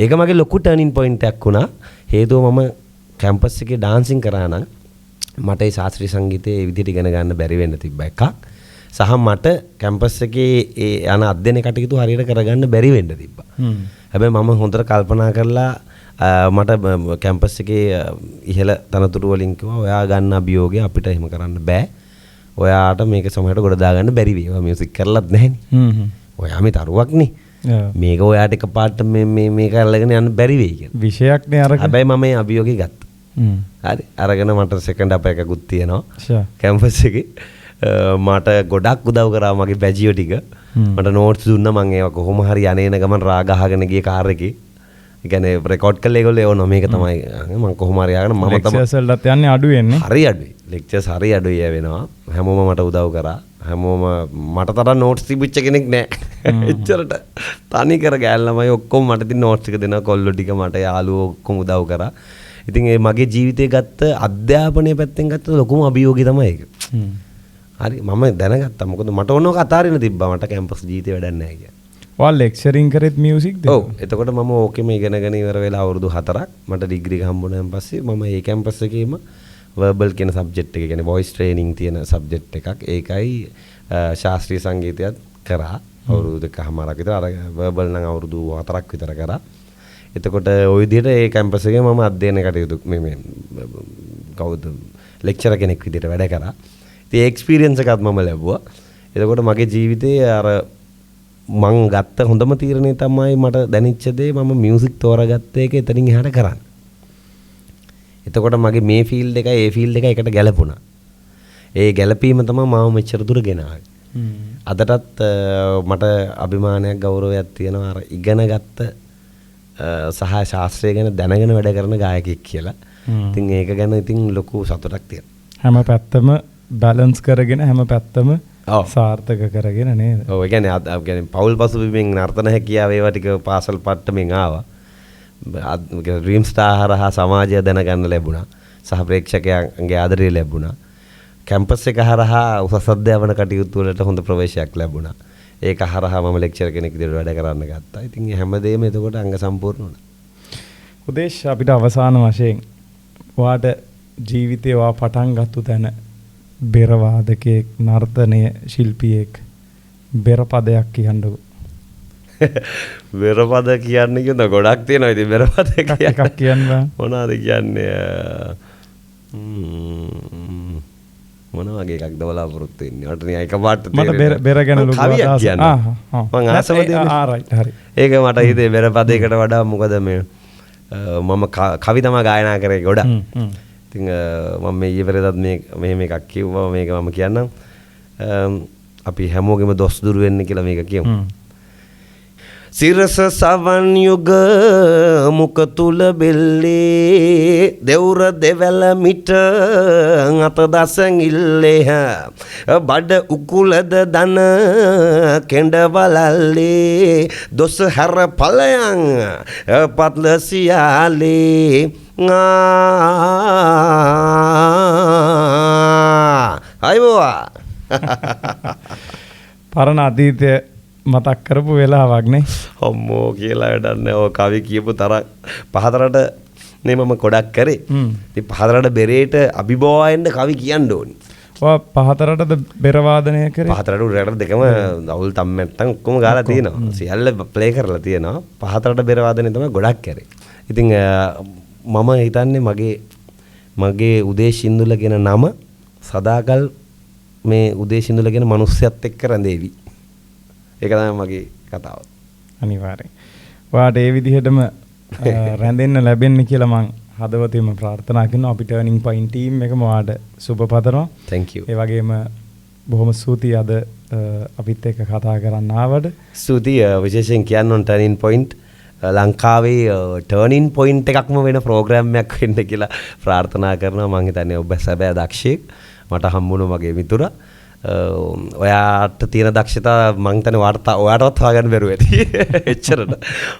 ඒක මගේ ලොකු ටර්නින් පොයින්ට් එකක් වුණා. හේතුව මම කැම්පස් එකේ ඩාන්සින් කරා නම් මට ඒ ශාස්ත්‍රීය සංගීතයේ ඒ විදිහට ඉගෙන ගන්න බැරි වෙන්න තිබ්බ එකක්. සහ මට කැම්පස් එකේ ඒ යන අධ්‍යයන කටයුතු හරියට කරගන්න බැරි වෙන්න තිබ්බා. හැබැයි මම හොඳට කල්පනා කරලා මට කැම්පස් එකේ ඉහළ තනතුරු වලින් කිව්වා ඔයා ගන්න අභියෝගය අපිට එහෙම කරන්න බෑ. ඔයාට මේක සමහරට ගොඩ දාගන්න බැරි වේවා. මියුසික් කරලත් නැහැනේ. ඔයා මේ තරුවක්නේ. මේක ඔයාට එකපාරට මේක අල්ලගෙන යන්න බැරි වෙයි කියලා. විෂයක් නේ අරගෙන. හැබැයි මම මේ අභියෝගය ගත්තා. හරි අරගෙන මට සෙකන්ඩ් අප් එකකුත් තියෙනවා කැම්පස් එකේ. මට ගොඩක් උදව් කරා මගේ බැජියෝ ටික. මට නෝට්ස් දුන්නා මම ඒවා කොහොම හරි යන්නේන ගමන් රාග අහගෙන ගිය කාර් එකේ. ඒ කියන්නේ රෙකෝඩ් කරලා ඒගොල්ලෝ එවනවා මේක තමයි මම කොහොම හරි ආගෙන මම තමයි ලෙක්චර්ස් වලට යන්නේ අඩු වෙන්නේ. හරි අඩුයි. ලෙක්චර්ස් හරි අඩුයි වෙනවා. හැමෝම මට උදව් කරා. හැමෝම මට තරම් නෝට්ස් තිබිච්ච කෙනෙක් නැහැ. එච්චරට තනි කර ගෑල් ළමයි ඔක්කොම මට ඉතින් නෝට්ස් ටික දෙනවා කොල්ලෝ ටික මට යාළුවෝ ඔක්කොම උදව් කරා. ඉතින් ඒ මගේ ජීවිතේ ගත්ත අධ්‍යාපනයේ පැත්තෙන් ගත්ත ලොකුම අභියෝගය තමයි ඒක. හරි මම දැනගත්තා මොකද මට ඕනෝක අතාරින්න තිබ්බා මට කැම්පස් ජීවිතේ වැඩක් නැහැ කියලා. ඔයා ලෙක්චරින් කරෙත් මියුසික්ද? ඔව්. එතකොට මම ඕකෙම ඉගෙනගෙන ඉවර වෙලා අවුරුදු 4ක් මට ඩිග්‍රී එක හම්බුනාන් පස්සේ මම ඒ කැම්පස් එකේම වර්බල් කියන සබ්ජෙක්ට් එක කියන්නේ වොයිස් ට්‍රේනින් තියෙන සබ්ජෙක්ට් එකක්. ඒකයි ශාස්ත්‍රීය සංගීතයත් කරා. අවුරුදු දෙකමාරක් විතර අර වර්බල් නම් අවුරුදු 4ක් විතර කරා. එතකොට ওই විදිහට ඒ කැම්පස් එකේ මම අධ්‍යයන කටයුතු මේ කවුද ලෙක්චරර් කෙනෙක් විදිහට වැඩ කරා. ඉතින් ඒ එක්ස්පීරියන්ස් එකත් මම ලැබුවා. එතකොට මගේ ජීවිතේ අර මං ගත්ත හොඳම තීරණය තමයි මට දැනෙච්ච දේ මම මියුසික් තෝරාගත්ත එක එතනින් එහාට කරන්න. එතකොට මගේ මේ ෆීල්ඩ් එකයි ඒ ෆීල්ඩ් එකයි එකට ගැලපුණා. ඒ ගැලපීම තමයි මාව මෙච්චර දුර ගෙනාවේ. අදටත් මට අභිමානයක් ගෞරවයක් තියෙනවා අර ඉගෙනගත්ත සහ ශාස්ත්‍රය ගැන දැනගෙන වැඩ කරන ගායකයෙක් කියලා. ඉතින් ඒක ගැන ඉතින් ලොකු සතුටක් තියෙනවා. හැම පැත්තම බැලන්ස් කරගෙන හැම පැත්තම සාර්ථක කරගෙන නේද? ඔව් ඒ කියන්නේ පෞල් පසුබිමෙන් නර්තන හැකියාව ඒවා ටික පාසල් පට්ටමින් ආවා. ඩ්‍රීම් ස්ටාර් හරහා සමාජය දැනගන්න ලැබුණා. සහ ප්‍රේක්ෂකයන්ගේ ආදරය ලැබුණා. කැම්පස් එක හරහා උසස් අධ්‍යාපන කටයුතු වලට හොඳ ප්‍රවේශයක් ලැබුණා. ඒක හරහා මම ලෙක්චර් කෙනෙක් විදිහට වැඩ කරන්න ගත්තා. ඉතින් හැමදේම එතකොට අංග සම්පූර්ණ වුණා. උදේශ් අපිට අවසාන වශයෙන් ඔයාට ජීවිතේ ඔයා පටන් ගත්තු තැන බෙරවාදකයෙක් නර්තනය ශිල්පියෙක් බෙරපදයක් කියන්නකෝ. බෙරපද කියන්නේ කියන ගොඩක් තියෙනවා. ඉතින් බෙරපද එකක් කියන්න මොනවද කියන්නේ? මොන වගේ එකක්ද බලාපොරොත්තු වෙන්නේ? මට නිකන් එකපාරට මට බෙර ගැන ලොකු අදහසක් මම ආසම දෙන්නේ. රයිට් හරි. ඒක මට හිතේ බෙරපදයකට වඩා මොකද මේ මම කවි තමයි ගායනා කරේ ගොඩක්. ඉතින් මම මේ ඊපෙරේදත් මෙහෙම එකක් කිව්වා. මේක මම කියන්නම්. අපි හැමෝගෙම දොස් දුරු වෙන්න කියලා මේක කියමු. සිරස සවන් යුග මුක තුල බෙල්ලේ දෙවුර දෙවැල මිට අත දසඟිල්ලේ බඩ උකුලද දන කෙඬවලල්ලේ දොස් හැර ඵලයන් පත්ල සියාලේ අයිබෝවා පරණ අතීතය මතක් කරපු වෙලාවක් නේ. අම්මෝ කියලා වැඩක් නැහැ. ඔය කවි කියපු තරම් පහතරට නේ මම ගොඩක් කරේ. ඉතින් පහතරට බෙරේට අභිභවායෙන්ද කවි කියන්න ඕනි. ඔය පහතරටද බෙර වාදනය කරේ? පහතරට උඩට දෙකම අවුල් තම්මැට්ටම් ඔක්කොම ගාලා තියෙනවා. සියල්ල ප්ලේ කරලා තියෙනවා. පහතරට බෙර වාදනය තමයි ගොඩක් කරේ. ඉතින් මම හිතන්නේ මගේ උදේශ් ඉන්දුල කියන නම සදාකල් මේ උදේශ් ඉන්දුල කියන මිනිස්සයත් එක්ක රැඳේවි. ඒක තමයි මගේ කතාව. අනිවාර්යෙන්. ඔයාට ඒ විදිහටම රැඳෙන්න ලැබෙන්න කියලා මම හදවතින්ම ප්‍රාර්ථනා කරනවා. අපි ටර්නින් පොයින්ට් ටීම් එකම ඔයාට සුබ පතනවා. Thank you. ඒ වගේම බොහොම ස්තුතියි අද අපිත් එක්ක කතා කරන්න ආවට. ස්තුතියි විශේෂයෙන් කියන්න ඕන ටර්නින් පොයින්ට් ලංකාවේ ටර්නින් පොයින්ට් එකක්ම වෙන ප්‍රෝග්‍රෑම් එකක් වෙන්න කියලා ප්‍රාර්ථනා කරනවා. මම හිතන්නේ ඔබ සැබෑ දක්ෂයෙක්. මට හම්බුණා මගේ මිතුරා. ඔයාට තියෙන දක්ෂතා මං හිතන්නේ ඔයාටවත් හොයාගන්න බැරුව ඇති. එච්චරට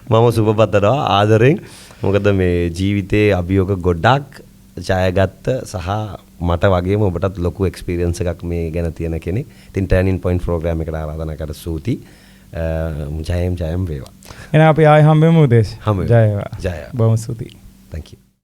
මම සුබපතනවා ආදරෙන්. මොකද මේ ජීවිතේ අභියෝග ගොඩක් ජයගත්ත සහ මට වගේම ඔබටත් ලොකු එක්ස්පීරියන්ස් එකක් මේ ගැන තියෙන කෙනෙක්. ඉතින් ටර්නින් පොයින්ට් ප්‍රෝග්‍රෑම් එකට ආරාධනා කරලා ස්තුතියි. ජයම් වේවා. එහෙනම් අපි ආයෙ හම්බෙමු උදේශ්. ජය වේවා. බොහොම ස්තුතියි. Thank you.